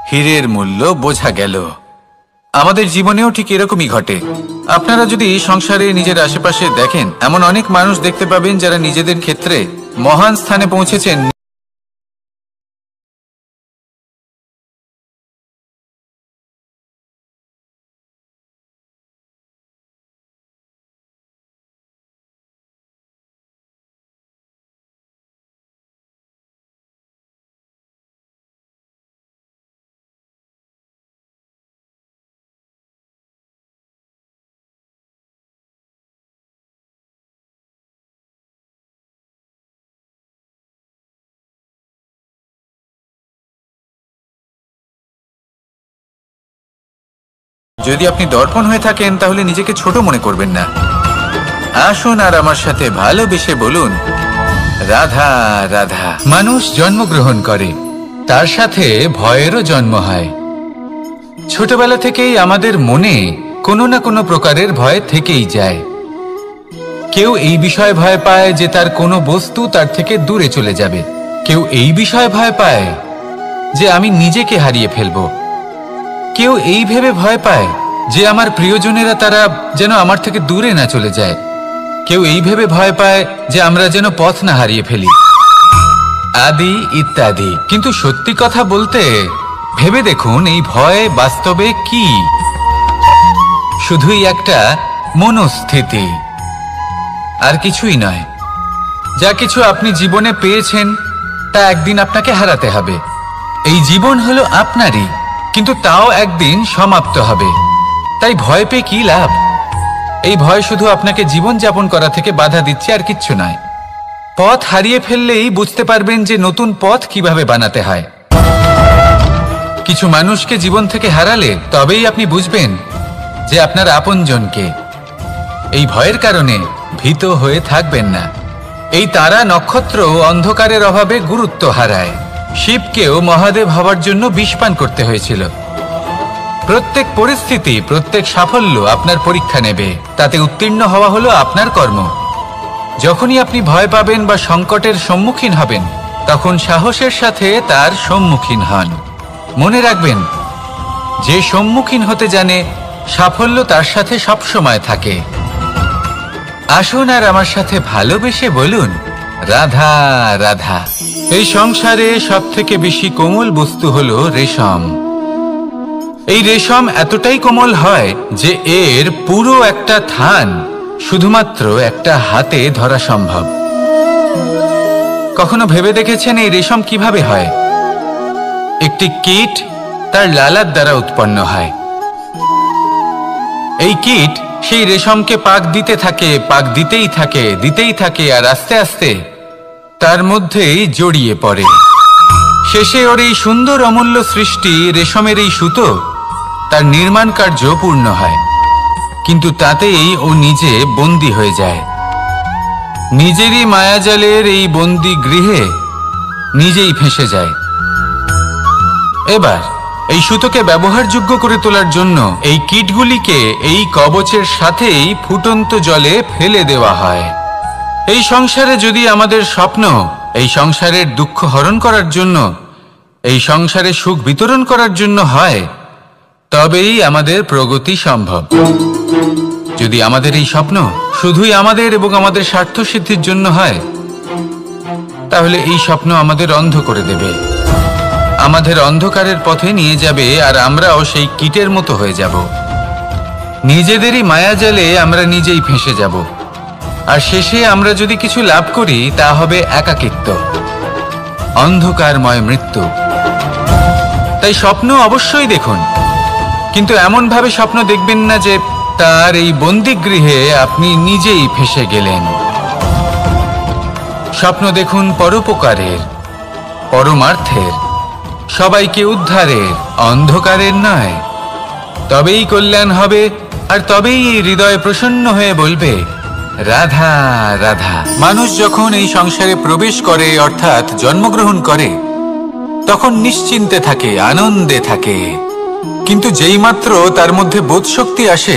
হীরের মূল্য বোঝা গেল। আমাদের জীবনেও ঠিক এরকমই ঘটে। আপনারা যদি সংসারে নিজের আশেপাশে দেখেন, এমন অনেক মানুষ দেখতে পাবেন যারা নিজেদের ক্ষেত্রে মহান স্থানে পৌঁছেছেন। যদি আপনি দর্পণ হয়ে থাকেন তাহলে নিজেকে ছোট মনে করবেন না। আসুন আর আমার সাথে ভালোবেসে বলুন, রাধা রাধা। মানুষ জন্মগ্রহণ করে, তার সাথে ভয়েরও জন্ম হয়। ছোটবেলা থেকেই আমাদের মনে কোনো না কোনো প্রকারের ভয় থেকেই যায়। কেউ এই বিষয়ে ভয় পায় যে তার কোনো বস্তু তার থেকে দূরে চলে যাবে। কেউ এই বিষয়ে ভয় পায় যে আমি নিজেকে হারিয়ে ফেলব। কেউ এই ভেবে ভয় পায় যে আমার প্রিয়জনেরা তারা যেন আমার থেকে দূরে না চলে যায়। কেউ এই ভেবে ভয় পায় যে আমরা যেন পথ না হারিয়ে ফেলি, আদি ইত্যাদি। কিন্তু সত্যি কথা বলতে ভেবে দেখুন, এই ভয় বাস্তবে কি? শুধুই একটা মনোস্থিতি, আর কিছুই নয়। যা কিছু আপনি জীবনে পেয়েছেন তা একদিন আপনাকে হারাতে হবে। এই জীবন হলো আপনারই, কিন্তু তাও একদিন সমাপ্ত হবে। তাই ভয় পেয়ে কি লাভ? এই ভয় শুধু আপনাকে জীবন যাপন করা থেকে বাধা দিচ্ছে, আর কিচ্ছু নয়। পথ হারিয়ে ফেললেই বুঝতে পারবেন যে নতুন পথ কিভাবে বানাতে হয়। কিছু মানুষকে জীবন থেকে হারালে তবেই আপনি বুঝবেন যে আপনার আপনজনকে। এই ভয়ের কারণে ভীত হয়ে থাকবেন না। এই তারা নক্ষত্র অন্ধকারের অভাবে গুরুত্ব হারায়। শিবকেও মহাদেব হওয়ার জন্য বিষ পান করতে হয়েছিল। প্রত্যেক পরিস্থিতি, প্রত্যেক সাফল্য আপনার পরীক্ষা নেবে, তাতে উত্তীর্ণ হওয়া হলো আপনার কর্ম। যখনই আপনি ভয় পাবেন বা সংকটের সম্মুখীন হবেন, তখন সাহসের সাথে তার সম্মুখীন হন। মনে রাখবেন, যে সম্মুখীন হতে জানে সাফল্য তার সাথে সবসময় থাকে। আসুন আর আমার সাথে ভালোবেসে বলুন, রাধা রাধা। এই সংসারে সব থেকে বেশি কোমল বস্তু হলো রেশম। এই রেশম এতটাই কোমল হয় যে এর পুরো একটা থান শুধুমাত্র একটা হাতে ধরা সম্ভব। কখনো ভেবে দেখেছেন এই রেশম কিভাবে হয়? একটি কীট তার লালার দ্বারা উৎপন্ন হয়। এই কীট সেই রেশমকে পাক দিতে থাকে, পাক দিতেই থাকে, দিতেই থাকে, আর আস্তে আস্তে তার মধ্যেই জড়িয়ে পড়ে। শেষে ওর এই সুন্দর অমূল্য সৃষ্টি রেশমের এই সুতো, তার নির্মাণ কার্য পূর্ণ হয়। কিন্তু তাতেই ও নিজে বন্দী হয়ে যায়। নিজেরই মায়াজালের এই বন্দী গৃহে নিজেই ফেঁসে যায়। এবার এই সুতোকে ব্যবহারযোগ্য করে তোলার জন্য এই কীটগুলিকে এই কবচের সাথেই ফুটন্ত জলে ফেলে দেওয়া হয়। এই সংসারে যদি আমাদের স্বপ্ন এই সংসারের দুঃখ হরণ করার জন্য এই সংসারে সুখ বিতরণ করার জন্য হয়, তবেই আমাদের প্রগতি সম্ভব। যদি আমাদের এই স্বপ্ন শুধুই আমাদের এবং আমাদের স্বার্থ সিদ্ধির জন্য হয়, তাহলে এই স্বপ্ন আমাদের অন্ধ করে দেবে, আমাদের অন্ধকারের পথে নিয়ে যাবে, আর আমরাও সেই কীটের মতো হয়ে যাব। নিজেদেরই মায়াজালে আমরা নিজেই ফেঁসে যাব, আর শেষে আমরা যদি কিছু লাভ করি তা হবে একাকিত্ব, অন্ধকারময় মৃত্যু। তাই স্বপ্ন অবশ্যই দেখুন, কিন্তু এমন ভাবে স্বপ্ন দেখবেন না যে তার এই বন্দিগৃহে আপনি নিজেই ফেঁসে গেলেন। স্বপ্ন দেখুন পরোপকারের, পরমার্থের, সবাইকে উদ্ধারের, অন্ধকারের নয়। তবেই কল্যাণ হবে, আর তবেই এই হৃদয় প্রসন্ন হয়ে বলবে রাধা রাধা। মানুষ যখন এই সংসারে প্রবেশ করে, অর্থাৎ জন্মগ্রহণ করে, তখন নিশ্চিন্তে থাকে, আনন্দে থাকে। কিন্তু যেই মাত্র তার মধ্যে বোধশক্তি আসে,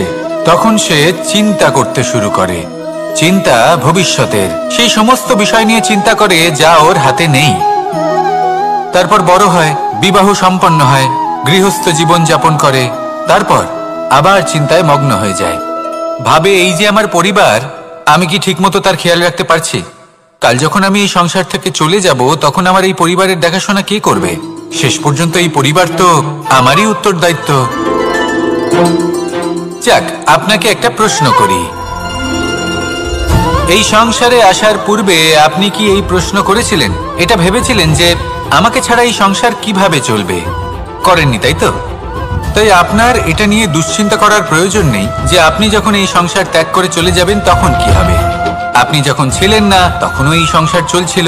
তখন সে চিন্তা করতে শুরু করে। চিন্তা ভবিষ্যতের, সেই সমস্ত বিষয় নিয়ে চিন্তা করে যা ওর হাতে নেই। তারপর বড় হয়, বিবাহ সম্পন্ন হয়, গৃহস্থ জীবন যাপন করে, তারপর আবার চিন্তায় মগ্ন হয়ে যায়। ভাবে এই যে আমার পরিবার, আমি কি ঠিকমতো তার খেয়াল রাখতে পারছি? কাল যখন আমি এই সংসার থেকে চলে যাব, তখন আমার এই পরিবারের দেখাশোনা কে করবে? শেষ পর্যন্ত এই পরিবার তো আমারই উত্তরদায়িত্ব। যাক, আপনাকে একটা প্রশ্ন করি, এই সংসারে আসার পূর্বে আপনি কি এই প্রশ্ন করেছিলেন, এটা ভেবেছিলেন যে আমাকে ছাড়া এই সংসার কিভাবে চলবে? করেননি, তাই তো? তাই আপনার এটা নিয়ে দুশ্চিন্তা করার প্রয়োজন নেই যে আপনি যখন এই সংসার ত্যাগ করে চলে যাবেন তখন কি হবে। আপনি যখন ছিলেন না তখনও এই সংসার চলছিল,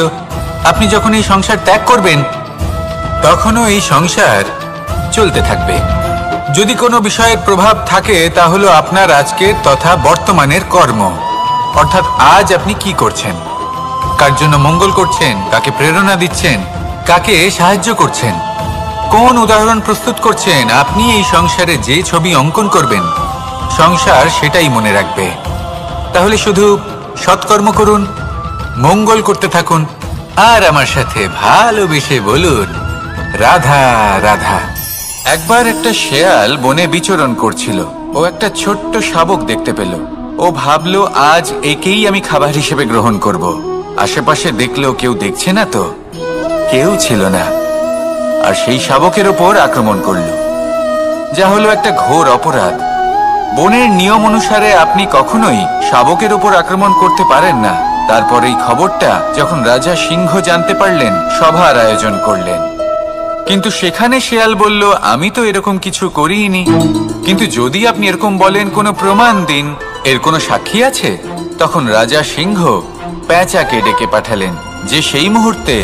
আপনি যখন এই সংসার ত্যাগ করবেন তখনও এই সংসার চলতে থাকবে। যদি কোনো বিষয়ের প্রভাব থাকে তা হলো আপনার আজকের তথা বর্তমানের কর্ম, অর্থাৎ আজ আপনি কি করছেন, কার জন্য মঙ্গল করছেন, কাকে প্রেরণা দিচ্ছেন, কাকে সাহায্য করছেন, কোন উদাহরণ প্রস্তুত করছেন। আপনি এই সংসারে যে ছবি অঙ্কন করবেন, সংসার সেটাই মনে রাখবে। তাহলে শুধু সৎকর্ম করুন, মঙ্গল করতে থাকুন, আর আমার সাথে ভালোবেসে বলুন রাধা রাধা। একবার একটা শেয়াল বনে বিচরণ করছিল। ও একটা ছোট্ট শাবক দেখতে পেল। ও ভাবলো আজ একেই আমি খাবার হিসেবে গ্রহণ করব। আশেপাশে দেখলো কেউ দেখছে না তো, কেউ ছিল না, আর সেই শাবকের ওপর আক্রমণ করল, যা হলো একটা ঘোর অপরাধ। বনের নিয়ম অনুসারে আপনি কখনোই শাবকের ওপর আক্রমণ করতে পারেন না। তারপর এই খবরটা যখন রাজা সিংহ জানতে পারলেন, সভার আয়োজন করলেন। কিন্তু সেখানে শেয়াল বলল, আমি তো এরকম কিছু করিনি। কিন্তু যদি আপনি এরকম বলেন, কোনো প্রমাণ দিন, এর কোনো সাক্ষী আছে? তখন রাজা সিংহ পেঁচাকে ডেকে পাঠালেন, যে সেই মুহূর্তে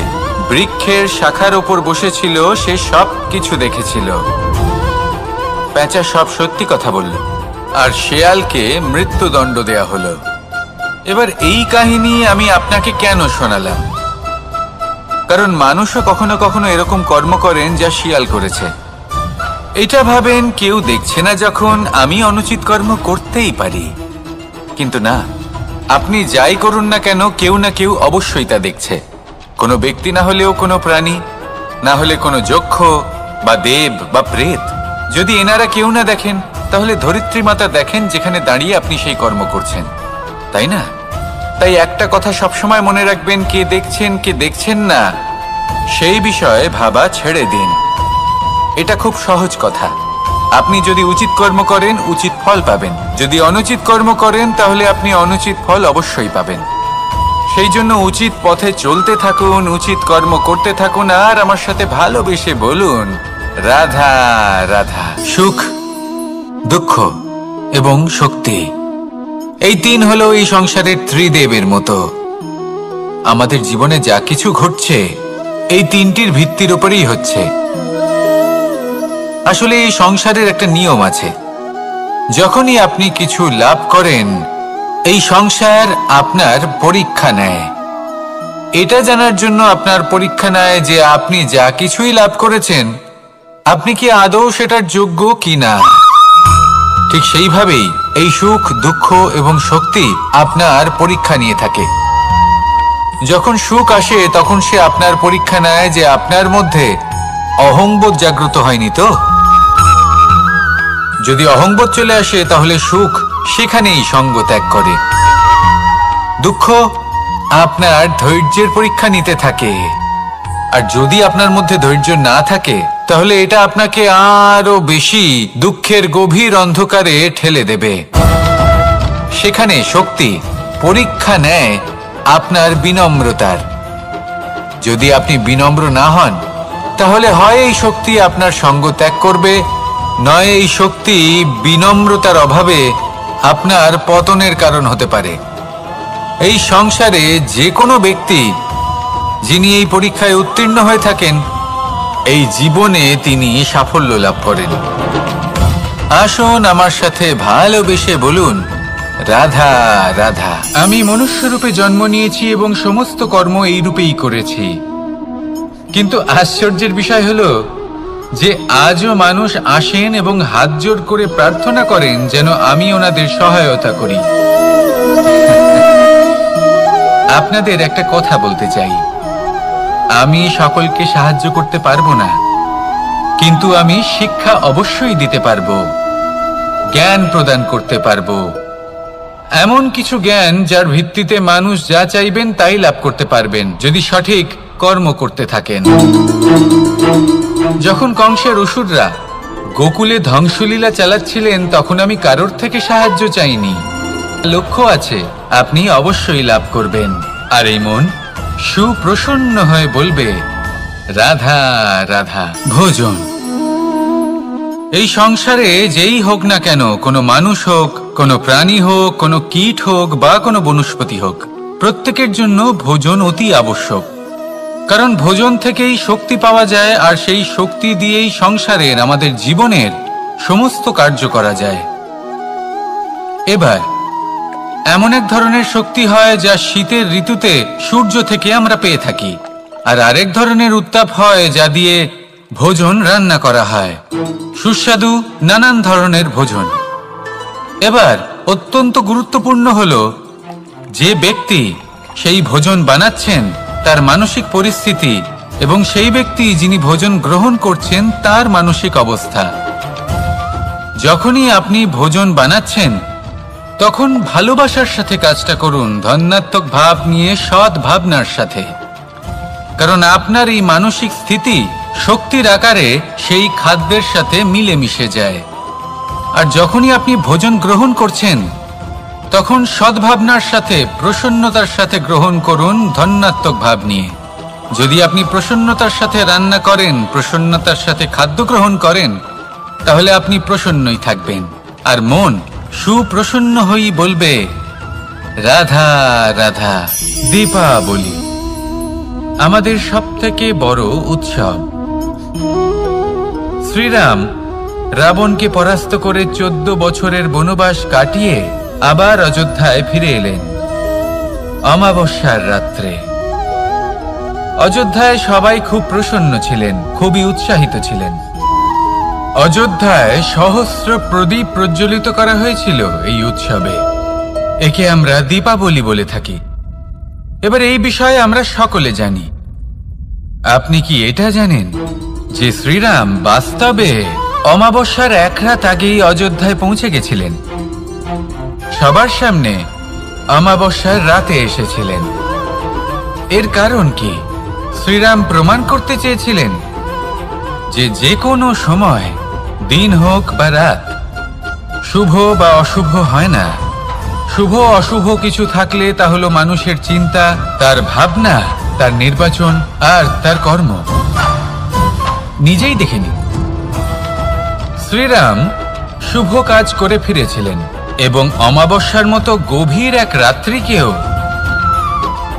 বৃক্ষের শাখার ওপর বসেছিল, সে সব কিছু দেখেছিল। পেঁচা সব সত্যি কথা বলল, আর শেয়ালকে মৃত্যুদণ্ড দেয়া হলো। এবার এই কাহিনী আমি আপনাকে কেন শোনালাম? কারণ মানুষও কখনো কখনো এরকম কর্ম করেন যা শিয়াল করেছে। এটা ভাবেন কেউ দেখছে না, যখন আমি অনুচিত কর্ম করতেই পারি। কিন্তু না, আপনি যাই করুন না কেন, কেউ না কেউ অবশ্যই তা দেখছে। কোনো ব্যক্তি না হলেও কোনো প্রাণী, না হলে কোনো যক্ষ বা দেব বা প্রেত। যদি এনারা কেউ না দেখেন, তাহলে ধরিত্রী মাতা দেখেন, যেখানে দাঁড়িয়ে আপনি সেই কর্ম করছেন, তাই না? তাই একটা কথা সবসময় মনে রাখবেন, কে দেখছেন কে দেখছেন না সেই বিষয়ে ভাবা ছেড়ে দিন। এটা খুব সহজ কথা। আপনি যদি উচিত কর্ম করেন, উচিত ফল পাবেন। যদি অনুচিত কর্ম করেন, তাহলে আপনি অনুচিত ফল অবশ্যই পাবেন। সেই জন্য উচিত পথে চলতে থাকুন, উচিত কর্ম করতে থাকুন, আর আমার সাথে ভালোবেসে বলুন রাধা রাধা। সুখ, দুঃখ এবং শক্তি, এই তিন হলো এই সংসারের ত্রিদেবের মতো। আমাদের জীবনে যা কিছু ঘটছে এই তিনটির ভিত্তির উপরেই হচ্ছে। আসলে এই সংসারের একটা নিয়ম আছে, যখনই আপনি কিছু লাভ করেন, এই সংসার আপনার পরীক্ষা নেয়। এটা জানার জন্য আপনার পরীক্ষা নেয় যে আপনি যা কিছুই লাভ করেছেন, আপনি কি আদৌ সেটার যোগ্য কিনা। ঠিক সেইভাবেই এই সুখ, দুঃখ এবং শক্তি আপনার পরীক্ষা নিয়ে থাকে। যখন সুখ আসে, তখন সে আপনার পরীক্ষা নেয় যে আপনার মধ্যে অহংবোধ জাগ্রত হয়নি তো? যদি অহংবোধ চলে আসে তাহলে সুখ সেখানেই সঙ্গ ত্যাগ করে। দুঃখ আপনার ধৈর্যের পরীক্ষা নিতে থাকে, আর যদি আপনার মধ্যে ধৈর্য না থাকে তাহলে এটা আপনাকে আরো বেশি দুঃখের গভীর অন্ধকারে ঠেলে দেবে। সেখানে শক্তি পরীক্ষা নেয় আপনার বিনম্রতার। যদি আপনি বিনম্র না হন তাহলে হয় এই শক্তি আপনার সঙ্গ ত্যাগ করবে, নয় এই শক্তি বিনম্রতার অভাবে আপনার পতনের কারণ হতে পারে। এই সংসারে যে কোনো ব্যক্তি যিনি এই পরীক্ষায় উত্তীর্ণ হয়ে থাকেন, এই জীবনে তিনি সাফল্য লাভ করেন। আসুন আমার সাথে ভালোবেসে বলুন, রাধা রাধা। আমি মনুষ্যরূপে জন্ম নিয়েছি এবং সমস্ত কর্ম এই রূপেই করেছি, কিন্তু আশ্চর্যের বিষয় হলো যে আজও মানুষ আসেন এবং হাত জোড় করে প্রার্থনা করেন যেন আমি ওনাদের সহায়তা করি। আপনাদের একটা কথা বলতে চাই, আমি সকলকে সাহায্য করতে পারবো না, কিন্তু আমি শিক্ষা অবশ্যই দিতে পারবো, জ্ঞান প্রদান করতে পারবো, এমন কিছু জ্ঞান যার ভিত্তিতে মানুষ যা চাইবেন তাই লাভ করতে পারবেন যদি সঠিক কর্ম করতে থাকেন। যখন কংসের অসুররা গোকুলে ধ্বংসলীলা চালাচ্ছিলেন তখন আমি কারোর থেকে সাহায্য চাইনি। লক্ষ্য আছে, আপনি অবশ্যই লাভ করবেন। আর এই মন সুপ্রসন্ন হয়ে বলবে, রাধা রাধা। ভোজন এই সংসারে যেই হোক না কেন, কোনো মানুষ হোক, কোনো প্রাণী হোক, কোনো কীট হোক বা কোনো বনস্পতি হোক, প্রত্যেকের জন্য ভোজন অতি আবশ্যক। কারণ ভোজন থেকেই শক্তি পাওয়া যায়, আর সেই শক্তি দিয়েই সংসারের আমাদের জীবনের সমস্ত কার্য করা যায়। এবার এমন এক ধরনের শক্তি হয় যা শীতের ঋতুতে সূর্য থেকে আমরা পেয়ে থাকি, আর আরেক ধরনের উত্তাপ হয় যা দিয়ে ভোজন রান্না করা হয়, সুস্বাদু নানান ধরনের ভোজন। এবার অত্যন্ত গুরুত্বপূর্ণ হলো যে ব্যক্তি সেই ভোজন বানাচ্ছেন তার মানসিক পরিস্থিতি এবং সেই ব্যক্তি যিনি ভোজন গ্রহণ করছেন তার মানসিক অবস্থা। যখনই আপনি ভোজন বানাচ্ছেন তখন ভালোবাসার সাথে কাজটা করুন, ধন্যাত্মক ভাব নিয়ে, সৎ ভাবনার সাথে, কারণ আপনার এই মানসিক স্থিতি শক্তির আকারে সেই খাদ্যের সাথে মিলে মিশে যায়। আর যখনই আপনি ভোজন গ্রহণ করছেন তখন সদ্ভাবনার সাথে, প্রসন্নতার সাথে গ্রহণ করুন, ধন্যাত্মক ভাব নিয়ে। যদি আপনি প্রসন্নতার সাথে রান্না করেন, প্রসন্নতার সাথে খাদ্য গ্রহণ করেন, তাহলে আপনি প্রসন্নই থাকবেন, আর মন সুপ্রসন্ন হয়েই বলবে, রাধা রাধা। দীপাবলি আমাদের সবথেকে বড় উৎসব। শ্রীরাম রাবণকে পরাস্ত করে 14 বছরের বনবাস কাটিয়ে আবার অযোধ্যায় ফিরে এলেন অমাবস্যার রাত্রে। অযোধ্যায় সবাই খুব প্রসন্ন ছিলেন, খুবই উৎসাহিত ছিলেন। অযোধ্যায় সহস্র প্রদীপ প্রজ্বলিত করা হয়েছিল এই উৎসবে। একে আমরা দীপাবলি বলে থাকি। এবার এই বিষয়ে আমরা সকলে জানি। আপনি কি এটা জানেন যে শ্রীরাম বাস্তবে অমাবস্যার এক রাত আগেই অযোধ্যায় পৌঁছে গেছিলেন? সবার সামনে অমাবস্যার রাতে এসেছিলেন। এর কারণ কি? শ্রীরাম প্রমাণ করতে চেয়েছিলেন যে যে কোনো সময়, দিন হোক বা রাত, শুভ বা অশুভ হয় না। শুভ অশুভ কিছু থাকলে তা হলো মানুষের চিন্তা, তার ভাবনা, তার নির্বাচন আর তার কর্ম। নিজেই দেখে নিন, শ্রীরাম শুভ কাজ করে ফিরেছিলেন এবং অমাবস্যার মতো গভীর এক রাত্রিকেও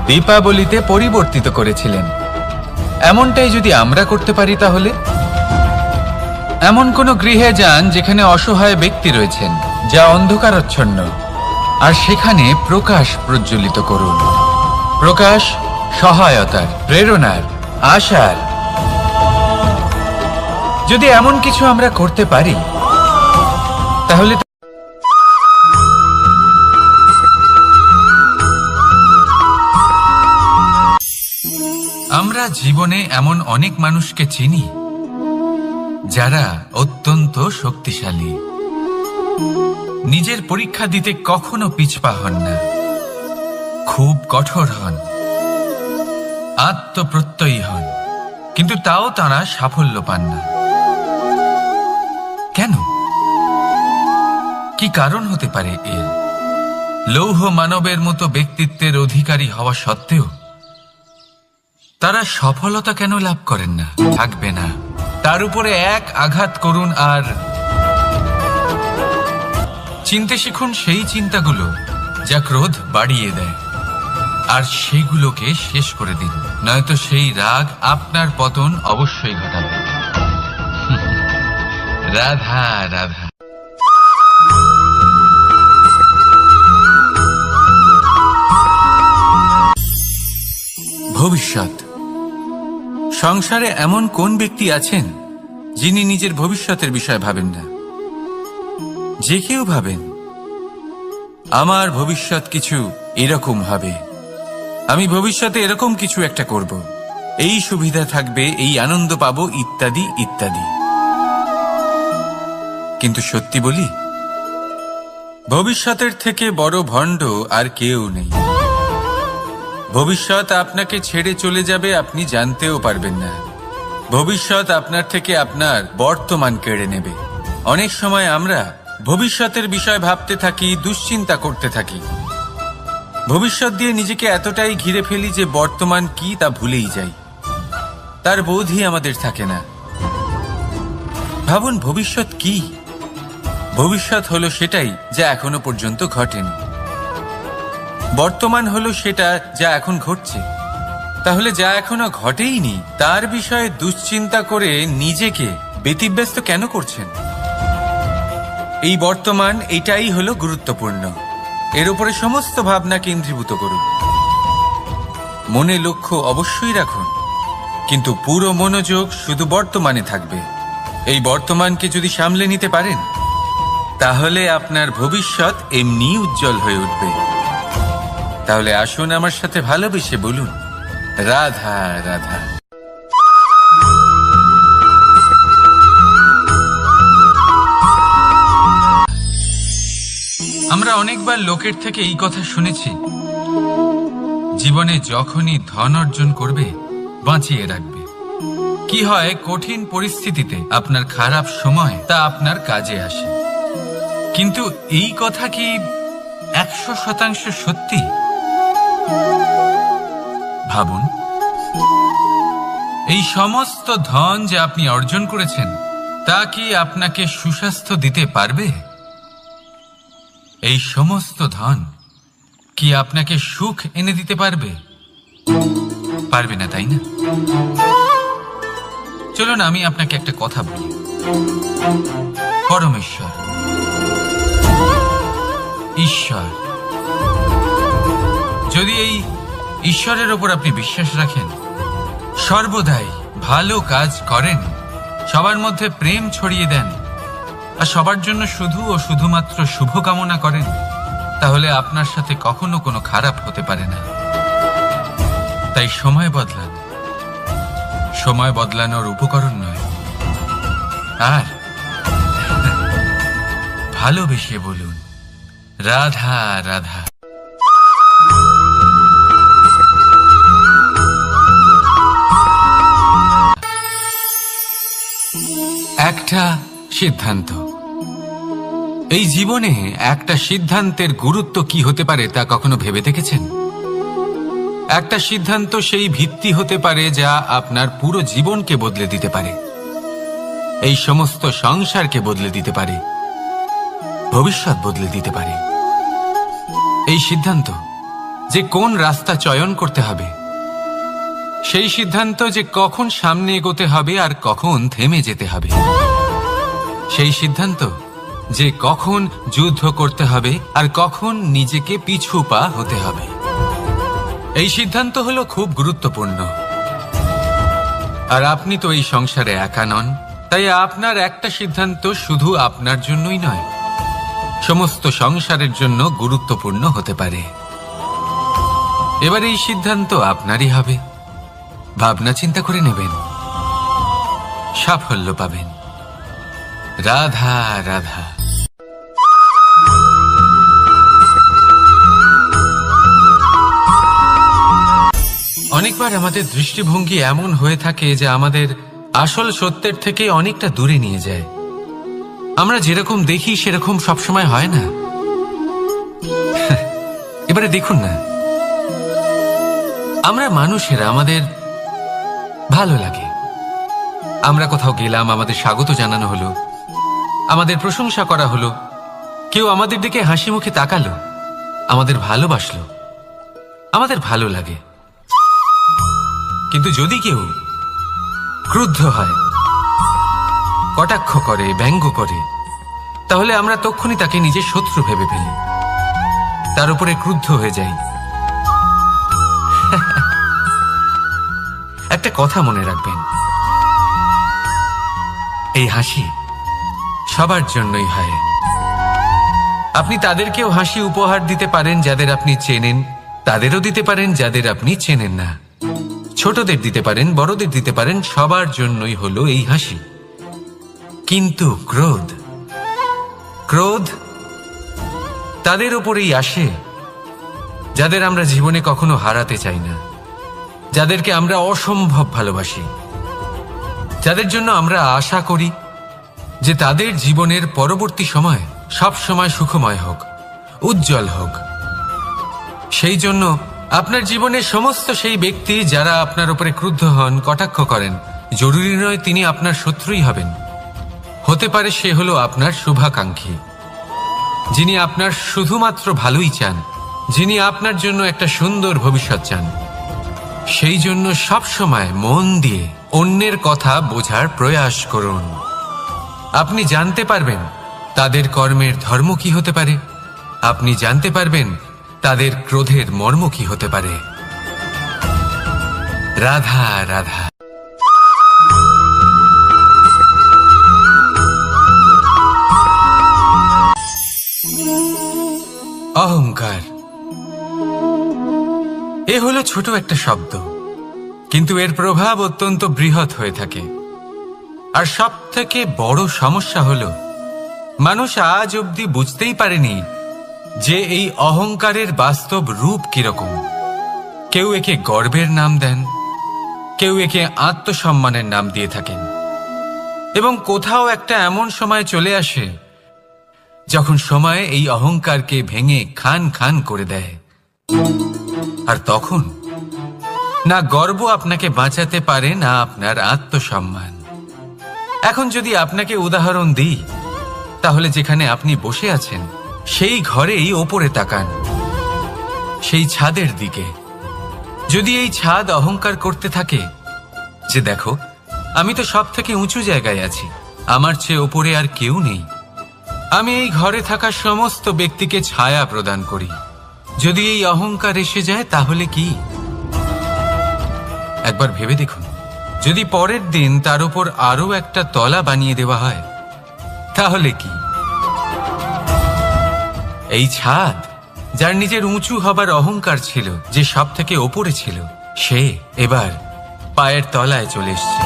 দীপাবলিতে পরিবর্তিত করেছিলেন। এমনটাই যদি আমরা করতে পারি তাহলে? এমন কোন গৃহে যান যেখানে অসহায় ব্যক্তি রয়েছেন, যা অন্ধকারাচ্ছন্ন, আর সেখানে প্রকাশ প্রজ্বলিত করুন। প্রকাশ সহায়তার, প্রেরণার, আশার। যদি এমন কিছু আমরা করতে পারি তাহলে আমরা জীবনে এমন অনেক মানুষকে চিনি যারা অত্যন্ত শক্তিশালী, নিজের পরীক্ষা দিতে কখনো পিছপা হন না, খুব কঠোর হন, আত্মপ্রত্যয়ী হন, কিন্তু তাও তারা সাফল্য পান না। কেন? কি কারণ হতে পারে এর? লৌহ মানবের মতো ব্যক্তিত্বের অধিকারী হওয়া সত্ত্বেও তারা সফলতা কেন লাভ করেন না? থাকবে না। তার উপরে এক আঘাত করুন আর চিনতে শিখুন সেই চিন্তাগুলো যা ক্রোধ বাড়িয়ে দেয়, আর সেগুলোকে শেষ করে দিন, নয়তো সেই রাগ আপনার পতন অবশ্যই ঘটাবে। রাধা রাধা। ভবিষ্যৎ। সংসারে এমন কোন ব্যক্তি আছেন যিনি নিজের ভবিষ্যতের বিষয় ভাবেন না? যে কেউ ভাবেন আমার ভবিষ্যৎ কিছু এরকম হবে, আমি ভবিষ্যতে এরকম কিছু একটা করব, এই সুবিধা থাকবে, এই আনন্দ পাবো, ইত্যাদি ইত্যাদি। কিন্তু সত্যি বলি, ভবিষ্যতের থেকে বড় ভণ্ড আর কেউ নেই। ভবিষ্যৎ আপনাকে ছেড়ে চলে যাবে, আপনি জানতেও পারবেন না। ভবিষ্যৎ আপনার থেকে আপনার বর্তমান কেড়ে নেবে। অনেক সময় আমরা ভবিষ্যতের বিষয় ভাবতে থাকি, দুশ্চিন্তা করতে থাকি, ভবিষ্যৎ দিয়ে নিজেকে এতটাই ঘিরে ফেলি যে বর্তমান কি তা ভুলেই যাই, তার বোধই আমাদের থাকে না। ভাবুন, ভবিষ্যৎ কি? ভবিষ্যৎ হলো সেটাই যা এখনো পর্যন্ত ঘটেনি। বর্তমান হলো সেটা যা এখন ঘটছে। তাহলে যা এখনো ঘটেইনি তার বিষয়ে দুশ্চিন্তা করে নিজেকে ব্যতিব্যস্ত কেন করছেন? এই বর্তমান, এটাই হলো গুরুত্বপূর্ণ। এর উপরে সমস্ত ভাবনা কেন্দ্রীভূত করুন। মনে লক্ষ্য অবশ্যই রাখুন, কিন্তু পুরো মনোযোগ শুধু বর্তমানে থাকবে। এই বর্তমানকে যদি সামলে নিতে পারেন, তাহলে আপনার ভবিষ্যৎ এমনি উজ্জ্বল হয়ে উঠবে। তাহলে আসুন আমার সাথে ভালোবেসে বলুন, রাধা রাধা। আমরা অনেকবার লোকের থেকে এই কথা শুনেছি, জীবনে যখনই ধন অর্জন করবে বাঁচিয়ে রাখবে। কি হয়, কঠিন পরিস্থিতিতে আপনার খারাপ সময় তা আপনার কাজে আসে। কিন্তু এই কথা কি 100% সত্যি? ভাবুন, এই সমস্ত ধন যে আপনি অর্জন করেছেন তা কি আপনাকে সুস্বাস্থ্য দিতে পারবে? এই সমস্ত ধন কি আপনাকে সুখ এনে দিতে পারবে? পারবে না, তাই না? চলুন আমি আপনাকে একটা কথা বলি। পরমেশ্বর, ঈশ্বর, যদি এই ঈশ্বরের ওপর আপনি বিশ্বাস রাখেন, সর্বদাই ভালো কাজ করেন, সবার মধ্যে প্রেম ছড়িয়ে দেন, আর সবার জন্য শুধু ও শুধুমাত্র শুভকামনা করেন, তাহলে আপনার সাথে কখনো কোনো খারাপ হতে পারে না। তাই সময় বদলান, সময় বদলানোর উপকরণ নয়। আর ভালোবেসে বলুন, রাধা রাধা। একটা সিদ্ধান্ত। এই জীবনে একটা সিদ্ধান্তের গুরুত্ব কি হতে পারে তা কখনো ভেবে দেখেছেন? একটা সিদ্ধান্ত সেই ভিত্তি হতে পারে যা আপনার পুরো জীবনকে বদলে দিতে পারে, এই সমস্ত সংসারকে বদলে দিতে পারে, ভবিষ্যৎ বদলে দিতে পারে। এই সিদ্ধান্ত যে কোন রাস্তা চয়ন করতে হবে, সেই সিদ্ধান্ত যে কখন সামনে এগোতে হবে আর কখন থেমে যেতে হবে, সেই সিদ্ধান্ত যে কখন যুদ্ধ করতে হবে আর কখন নিজেকে পিছু পা হতে হবে। এই সিদ্ধান্ত হলো খুব গুরুত্বপূর্ণ। আর আপনি তো এই সংসারে একা নন, তাই আপনার একটা সিদ্ধান্ত শুধু আপনার জন্যই নয়, সমস্ত সংসারের জন্য গুরুত্বপূর্ণ হতে পারে। এবার এই সিদ্ধান্ত আপনারই হবে। ভাবনা চিন্তা করে নেবেন, সাফল্য পাবেন। রাধা রাধা। অনেকবার আমাদের দৃষ্টিভঙ্গি এমন হয়ে থাকে যে আমাদের আসল সত্যের থেকে অনেকটা দূরে নিয়ে যায়। আমরা যেরকম দেখি সেরকম সবসময় হয় না। এবারে দেখুন না, আমরা মানুষেরা, আমাদের ভালো লাগে। আমরা কোথাও গেলাম, আমাদের স্বাগত জানানো হলো, আমাদের প্রশংসা করা হলো, কেউ আমাদের দিকে হাসি মুখে তাকালো, আমাদের ভালোবাসলো, আমাদের ভালো লাগে। কিন্তু যদি কেউ ক্রুদ্ধ হয়, কটাক্ষ করে, ব্যঙ্গ করে, তাহলে আমরা তক্ষুনি তাকে নিজের শত্রু ভেবে ফেলি, তার উপরে ক্রুদ্ধ হয়ে যাই। একটা কথা মনে রাখবেন, এই হাসি সবার জন্যই হয়। আপনি তাদেরকেও হাসি উপহার দিতে পারেন যাদের আপনি চেনেন, তাদেরও দিতে পারেন যাদের আপনি চেনেন না। ছোটদের দিতে পারেন, বড়দের দিতে পারেন, সবার জন্যই হলো এই হাসি। কিন্তু ক্রোধ, ক্রোধ তাদের উপরেই আসে যাদের আমরা জীবনে কখনো হারাতে চাই না, যাদেরকে আমরা অসম্ভব ভালোবাসি, যাদের জন্য আমরা আশা করি যে তাদের জীবনের পরবর্তী সময় সব সময় সুখময় হোক, উজ্জ্বল হোক। সেই জন্য আপনার জীবনের সমস্ত সেই ব্যক্তি যারা আপনার উপরে ক্রুদ্ধ হন, কটাক্ষ করেন, জরুরি নয় তিনি আপনার শত্রুই হবেন। হতে পারে সে হলো আপনার শুভাকাঙ্ক্ষী, যিনি আপনার শুধুমাত্র ভালোই চান, যিনি আপনার জন্য একটা সুন্দর ভবিষ্যৎ চান। সেই জন্য সব সময় মন দিয়ে অন্যের কথা বোঝার প্রয়াস করুন। আপনি জানতে পারবেন তাদের কর্মের ধর্ম কি হতে পারে, আপনি জানতে পারবেন তাদের ক্রোধের মর্ম কি হতে পারে। রাধা রাধা। অহংকার এ হলো ছোট একটা শব্দ, কিন্তু এর প্রভাব অত্যন্ত বৃহৎ হয়ে থাকে। আর সব থেকে বড় সমস্যা হলো মানুষ আজ অবধি বুঝতেই পারেনি যে এই অহংকারের বাস্তব রূপ কিরকম। কেউ একে গর্বের নাম দেন, কেউ একে আত্মসম্মানের নাম দিয়ে থাকেন, এবং কোথাও একটা এমন সময় চলে আসে যখন সময় এই অহংকারকে ভেঙে খান খান করে দেয়। আর তখন না গর্ব আপনাকে বাঁচাতে পারে, না আপনার আত্মসম্মান। এখন যদি আপনাকে উদাহরণ দিই, তাহলে যেখানে আপনি বসে আছেন সেই ঘরেই ওপরে তাকান, সেই ছাদের দিকে। যদি এই ছাদ অহংকার করতে থাকে যে দেখো আমি তো সব থেকে উঁচু জায়গায় আছি, আমার চেয়ে ওপরে আর কেউ নেই, আমি এই ঘরে থাকা সমস্ত ব্যক্তিকে ছায়া প্রদান করি, যদি এই অহংকার এসে যায় তাহলে কি? একবার ভেবে দেখুন, যদি পরের দিন তার উপর আরো একটা তলা বানিয়ে দেওয়া হয় তাহলে কি? এই ছাদ যার নিজের উঁচু হবার অহংকার ছিল, যে সব থেকে ওপরে ছিল, সে এবার পায়ের তলায় চলে এসছে।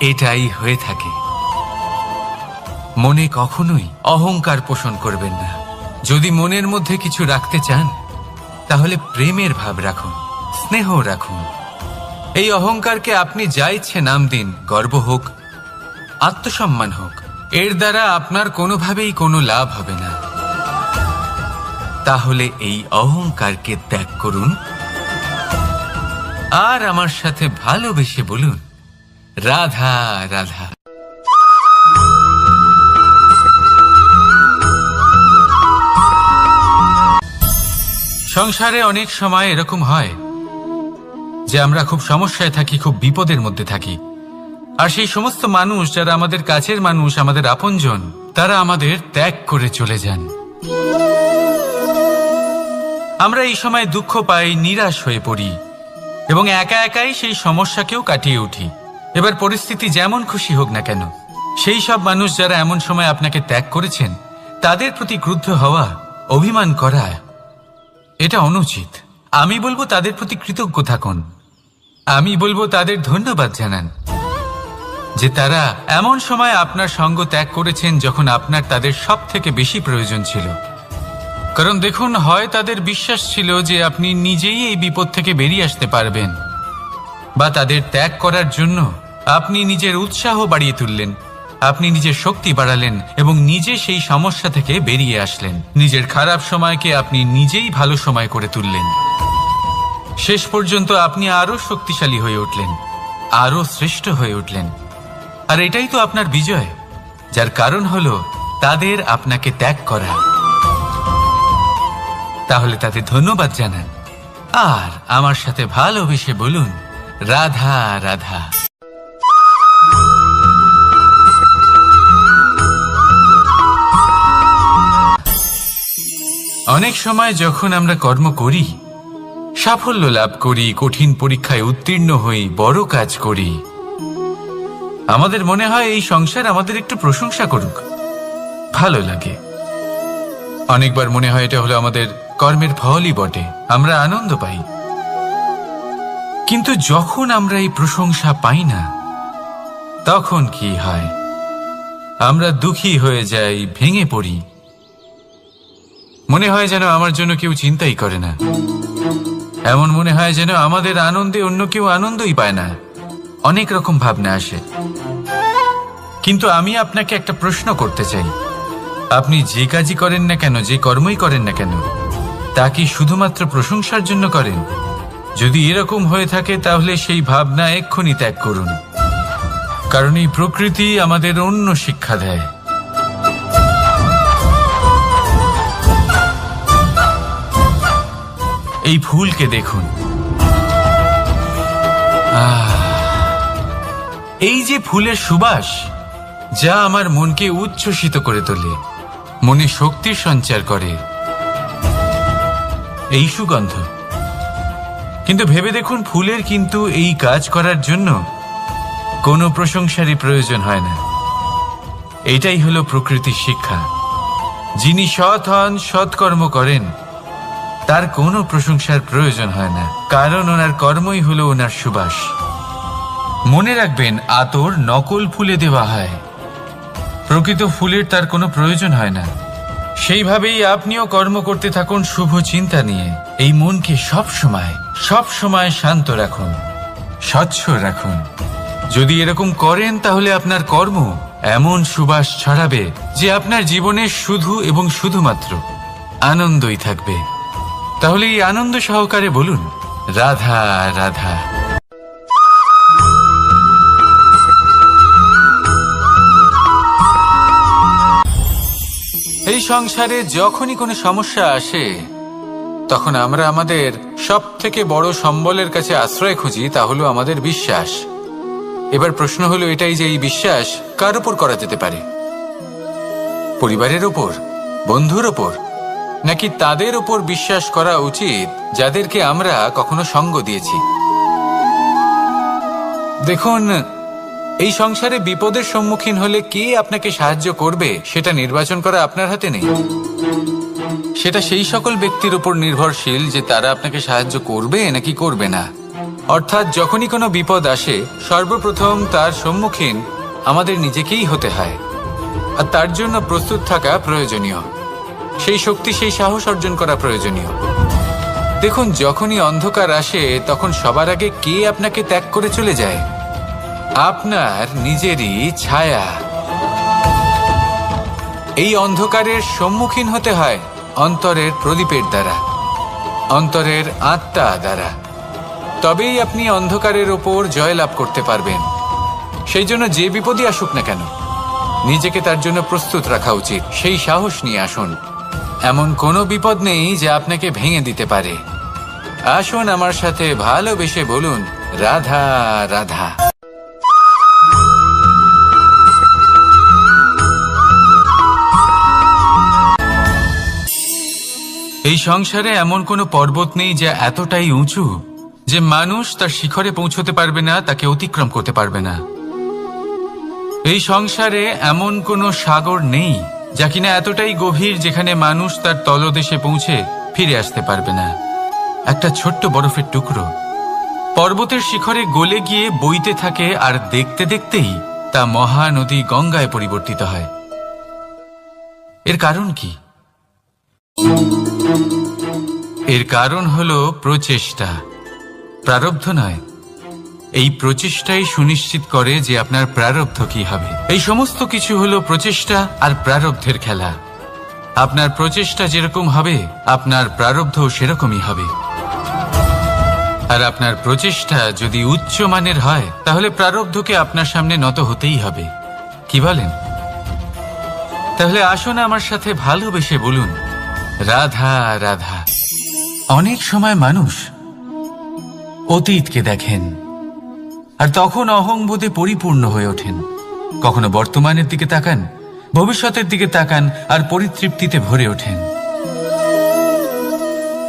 এটাই হয়ে থাকে। মনে কখনোই অহংকার পোষণ করবেন না। যদি মনের মধ্যে কিছু রাখতে চান তাহলে প্রেমের ভাব রাখুন, স্নেহ রাখুন। এই অহংকারকে আপনি যা ইচ্ছে নাম দিন, গর্ব হোক, আত্মসম্মান হোক, এর দ্বারা আপনার কোনোভাবেই কোনো লাভ হবে না। তাহলে এই অহংকারকে ত্যাগ করুন আর আমার সাথে ভালোবেসে বলুন রাধা রাধা। সংসারে অনেক সময় এরকম হয় যে আমরা খুব সমস্যায় থাকি, খুব বিপদের মধ্যে থাকি, আর সেই সমস্ত মানুষ যারা আমাদের কাছের মানুষ, আমাদের আপনজন, তারা আমাদের ত্যাগ করে চলে যান। আমরা এই সময় দুঃখ পাই, নিরাশ হয়ে পড়ি এবং একা একাই সেই সমস্যাকেও কাটিয়ে উঠি। এবার পরিস্থিতি যেমন খুশি হোক না কেন, সেই সব মানুষ যারা এমন সময় আপনাকে ত্যাগ করেছেন তাদের প্রতি ক্রুদ্ধ হওয়া, অভিমান করা, এটা অনুচিত। আমি বলবো তাদের প্রতি কৃতজ্ঞ থাকুন, আমি বলবো তাদের ধন্যবাদ জানান, যে তারা এমন সময় আপনার সঙ্গ ত্যাগ করেছেন যখন আপনার তাদের সব থেকে বেশি প্রয়োজন ছিল। কারণ দেখুন, হয় তাদের বিশ্বাস ছিল যে আপনি নিজেই এই বিপদ থেকে বেরিয়ে আসতে পারবেন, বা তাদের ত্যাগ করার জন্য আপনি নিজের উৎসাহ বাড়িয়ে তুললেন, আপনি নিজের শক্তি বাড়ালেন এবং নিজে সেই সমস্যা থেকে বেরিয়ে আসলেন। নিজের খারাপ সময়কে আপনি নিজেই ভালো সময় করে তুললেন। শেষ পর্যন্ত আপনি আরো শক্তিশালী হয়ে উঠলেন, আরো শ্রেষ্ঠ হয়ে উঠলেন। আর এটাই তো আপনার বিজয়, যার কারণ হলো তাদের আপনাকে ত্যাগ করা। তাহলে তাদের ধন্যবাদ জানান আর আমার সাথে ভালোবেসে বলুন, রাধা রাধা। অনেক সময় যখন আমরা কর্ম করি, সাফল্য লাভ করি, কঠিন পরীক্ষায় উত্তীর্ণ হই, বড় কাজ করি, আমাদের মনে হয় এই সংসার আমাদের একটু প্রশংসা করুক, ভালো লাগে। অনেকবার মনে হয় এটা হলো আমাদের কর্মের ফলই বটে, আমরা আনন্দ পাই। কিন্তু যখন আমরা এই প্রশংসা পাই না, তখন কি হয়? আমরা দুঃখী হয়ে যাই, ভেঙে পড়ি। মনে হয় যেন আমার জন্য কেউ চিন্তাই করে না, এমন মনে হয় যেন আমাদের আনন্দে অন্য কেউ আনন্দই পায় না। অনেক রকম ভাবনা আসে। কিন্তু আমি আপনাকে একটা প্রশ্ন করতে চাই, আপনি যে কাজই করেন না কেন, যে কর্মই করেন না কেন, তা কি শুধুমাত্র প্রশংসার জন্য করেন? যদি এরকম হয়ে থাকে তাহলে সেই ভাবনা এক্ষুনি ত্যাগ করুন, কারণ এই প্রকৃতি আমাদের অন্য শিক্ষা দেয়। এই ফুলকে দেখুন, এই যে ফুলের সুবাস, যা আমার মনকে উচ্ছ্বসিত করে তোলে, মনে শক্তির সঞ্চার করে, এই সুগন্ধ। কিন্তু ভেবে দেখুন, ফুলের কিন্তু এই কাজ করার জন্য কোনো প্রশংসারই প্রয়োজন হয় না। এটাই হলো প্রকৃতির শিক্ষা। যিনি সৎ হন, সৎকর্ম করেন, তার কোনো প্রশংসার প্রয়োজন হয় না, কারণ ওনার কর্মই হলো ওনার সুবাস। মনে রাখবেন, আতর নকল ফুলে দেওয়া হয়, প্রকৃত ফুলের তার কোনো প্রয়োজন হয় না। সেইভাবেই আপনিও কর্ম করতে থাকুন শুভ চিন্তা নিয়ে। এই মনকে সব সময় শান্ত রাখুন, স্বচ্ছ রাখুন। যদি এরকম করেন তাহলে আপনার কর্ম এমন সুবাস ছড়াবে যে আপনার জীবনে শুধু এবং শুধুমাত্র আনন্দই থাকবে। তাহলে এই আনন্দ সহকারে বলুন, রাধা রাধা। এই সংসারে যখনই কোনো সমস্যা আসে, তখন আমরা আমাদের সব থেকে বড় সম্বলের কাছে আশ্রয় খুঁজি, তা হলো আমাদের বিশ্বাস। এবার প্রশ্ন হলো এটাই যে এই বিশ্বাস কার উপর করা যেতে পারে? পরিবারের উপর, বন্ধুর উপর, নাকি তাদের উপর বিশ্বাস করা উচিত যাদেরকে আমরা কখনো সঙ্গ দিয়েছি? দেখুন, এই সংসারে বিপদের সম্মুখীন হলে কে আপনাকে সাহায্য করবে সেটা নির্বাচন করা আপনার হাতে নেই। সেটা সেই সকল ব্যক্তির উপর নির্ভরশীল যে তারা আপনাকে সাহায্য করবে নাকি করবে না। অর্থাৎ যখনই কোনো বিপদ আসে, সর্বপ্রথম তার সম্মুখীন আমাদের নিজেকেই হতে হয়, আর তার জন্য প্রস্তুত থাকা প্রয়োজনীয়। সেই শক্তি, সেই সাহস অর্জন করা প্রয়োজনীয়। দেখুন, যখনই অন্ধকার আসে তখন সবার আগে কে আপনাকে ত্যাগ করে চলে যায়? আপনার নিজেরই ছায়া। এই অন্ধকারের সম্মুখীন হতে হয় অন্তরের প্রদীপের দ্বারা, অন্তরের আত্মা দ্বারা। তবেই আপনি অন্ধকারের ওপর জয়লাভ করতে পারবেন। সেই জন্য যে বিপদই আসুক না কেন, নিজেকে তার জন্য প্রস্তুত রাখা উচিত। সেই সাহস নিয়ে আসুন। এমন কোনো বিপদ নেই যা আপনাকে ভেঙে দিতে পারে। আসুন আমার সাথে ভালোবেসে বলুন, রাধা রাধা। এই সংসারে এমন কোনো পর্বত নেই যা এতটাই উঁচু যে মানুষ তার শিখরে পৌঁছতে পারবে না, তাকে অতিক্রম করতে পারবে না। এই সংসারে এমন কোনো সাগর নেই যা কিনা এতটাই গভীর যেখানে মানুষ তার তলদেশে পৌঁছে ফিরে আসতে পারবে না। একটা ছোট্ট বরফের টুকরো পর্বতের শিখরে গলে গিয়ে বইতে থাকে, আর দেখতে দেখতেই তা মহানদী গঙ্গায় পরিবর্তিত হয়। এর কারণ কি? এর কারণ হলো প্রচেষ্টা, প্রারব্ধ নয়। এই প্রচেষ্টাই সুনিশ্চিত করে যে আপনার প্রারব্ধ কি হবে। এই সমস্ত কিছু হলো প্রচেষ্টা আর প্রারব্ধের খেলা। আপনার প্রচেষ্টা যেরকম হবে আপনার প্রারব্ধ সেরকমই হবে। আর আপনার প্রচেষ্টা যদি উচ্চ মানের হয় তাহলে প্রারব্ধকে আপনার সামনে নত হতেই হবে। কি বলেন? তাহলে আসুন আমার সাথে ভালোবেসে বলুন, রাধা রাধা। অনেক সময় মানুষ অতীতকে দেখেন আর তখন অহংবোধে পরিপূর্ণ হয়ে ওঠেন। কখনো বর্তমানের দিকে তাকান, ভবিষ্যতের দিকে তাকান আর পরিতৃপ্তিতে ভরে ওঠেন।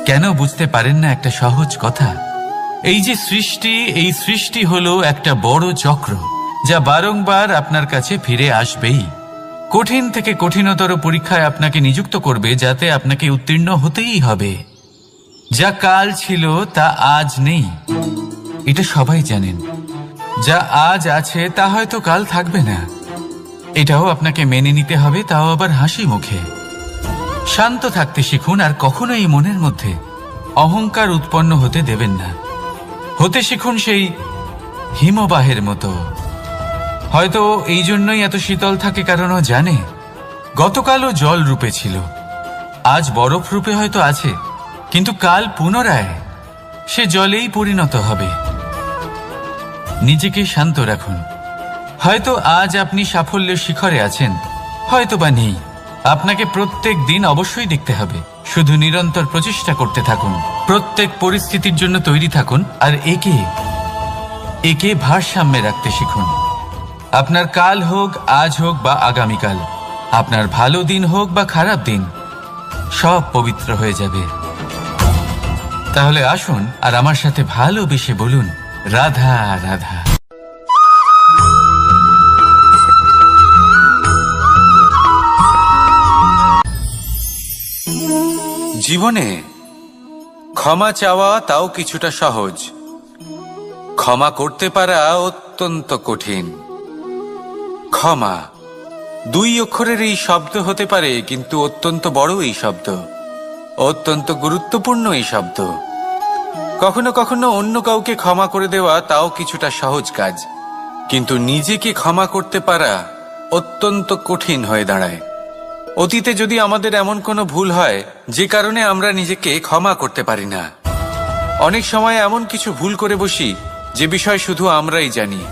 কেন বুঝতে পারেন না একটা সহজ কথা? এই যে সৃষ্টি, এই সৃষ্টি হলো একটা বড় চক্র যা বারংবার আপনার কাছে ফিরে আসবেই। কঠিন থেকে কঠিনতর পরীক্ষায় আপনাকে নিযুক্ত করবে, যাতে আপনাকে উত্তীর্ণ হতেই হবে। যা কাল ছিল তা আজ নেই, এটা সবাই জানেন। যা আজ আছে তা হয়তো কাল থাকবে না, এটাও আপনাকে মেনে নিতে হবে, তাও আবার হাসি মুখে। শান্ত থাকতে শিখুন আর কখনো এই মনের মধ্যে অহংকার উৎপন্ন হতে দেবেন না। হতে শিখুন সেই হিমবাহের মতো। হয়তো এই জন্যই এত শীতল থাকে, কারণ ও জানে গতকালও জল রূপে ছিল, আজ বরফ রূপে হয়তো আছে, কিন্তু কাল পুনরায় সে জলেই পরিণত হবে। নিজেকে শান্ত রাখুন। হয়তো আজ আপনি সাফল্যের শিখরে আছেন, হয়তো বা নেই। আপনাকে প্রত্যেক দিন অবশ্যই দেখতে হবে। শুধু নিরন্তর প্রচেষ্টা করতে থাকুন, প্রত্যেক পরিস্থিতির জন্য তৈরি থাকুন আর একে ভারসাম্যে রাখতে শিখুন। আপনার কাল হোক, আজ হোক বা আগামীকাল, আপনার ভালো দিন হোক বা খারাপ দিন, সব পবিত্র হয়ে যাবে। তাহলে আসুন আর আমার সাথে ভালোবেসে বলুন, রাধা রাধা। জীবনে ক্ষমা চাওয়া তাও কিছুটা সহজ, ক্ষমা করতে পারা অত্যন্ত কঠিন। ক্ষমা 2 অক্ষরের এই শব্দ হতে পারে, কিন্তু অত্যন্ত বড় এই শব্দ, অত্যন্ত গুরুত্বপূর্ণ এই শব্দ। কখনো কখনো অন্য কাউকে ক্ষমা করে দেওয়া তাও কিছুটা সহজ কাজ, কিন্তু নিজেকে ক্ষমা করতে পারা অত্যন্ত কঠিন হয়ে দাঁড়ায়। অতীতে যদি আমাদের এমন কোনো ভুল হয় যে কারণে আমরা নিজেকে ক্ষমা করতে পারি না, অনেক সময় এমন কিছু ভুল করে বসি যে বিষয় শুধু আমরাই জানি,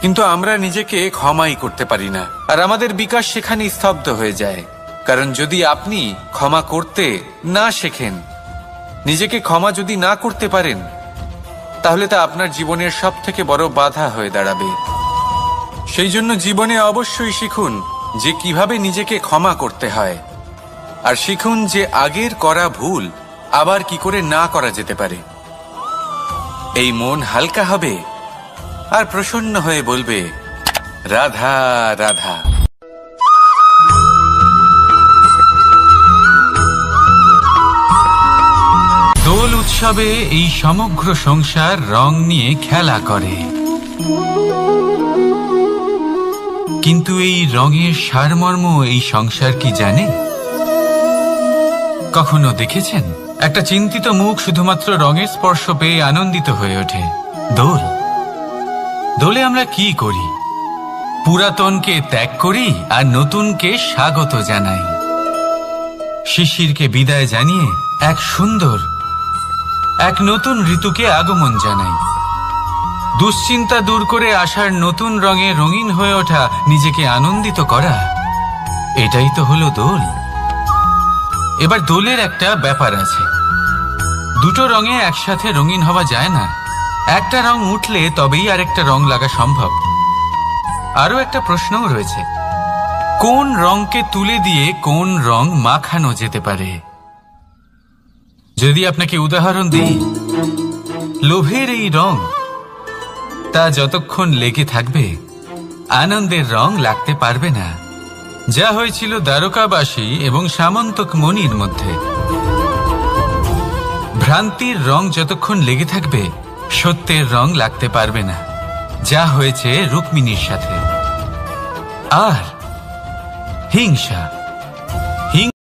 কিন্তু আমরা নিজেকে ক্ষমাই করতে পারি না। আর আমাদের বিকাশ সেখানেই স্তব্ধ হয়ে যায়। কারণ যদি আপনি ক্ষমা করতে না শেখেন, নিজেকে ক্ষমা যদি না করতে পারেন, তাহলে তা আপনার জীবনের সবথেকে বড় বাধা হয়ে দাঁড়াবে। সেই জন্য জীবনে অবশ্যই শিখুন যে কিভাবে নিজেকে ক্ষমা করতে হয়, আর শিখুন যে আগের করা ভুল আবার কি করে না করা যেতে পারে। এই মন হালকা হবে আর প্রসন্ন হয়ে বলবে, রাধা রাধা। দোল উৎসবে এই সমগ্র সংসার রং নিয়ে খেলা করে, কিন্তু এই রঙের সারমর্ম এই সংসার কি জানে? কখনো দেখেছেন একটা চিন্তিত মুখ শুধুমাত্র রঙের স্পর্শ পেয়ে আনন্দিত হয়ে ওঠে? দোলে আমরা কি করি? পুরাতনকে ত্যাগ করি আর নতুনকে স্বাগত জানাই। শিশিরকে বিদায় জানিয়ে এক নতুন ঋতুকে আগমন জানাই। দুশ্চিন্তা দূর করে আসার নতুন রঙে রঙিন হয়ে ওঠা, নিজেকে আনন্দিত করা, এটাই তো হলো দোল। এবার দোলের একটা ব্যাপার আছে, দুটো রঙে একসাথে রঙিন হওয়া যায় না। একটা রং উঠলে তবেই আরেকটা রং লাগা সম্ভব। আরো একটা প্রশ্নও রয়েছে, কোন রংকে তুলে দিয়ে কোন রং মাখানো যেতে পারে? যদি আপনাকে উদাহরণ দিই, লোভের এই রং, তা যতক্ষণ লেগে থাকবে আনন্দের রং লাগতে পারবে না। যা হয়েছিল দ্বারকাবাসী এবং সামন্তক মণির মধ্যে। ভ্রান্তির রং যতক্ষণ লেগে থাকবে সত্যের রং লাগতে পারবে না। যা হয়েছে রুক্মিণীর সাথে। আর হিংসা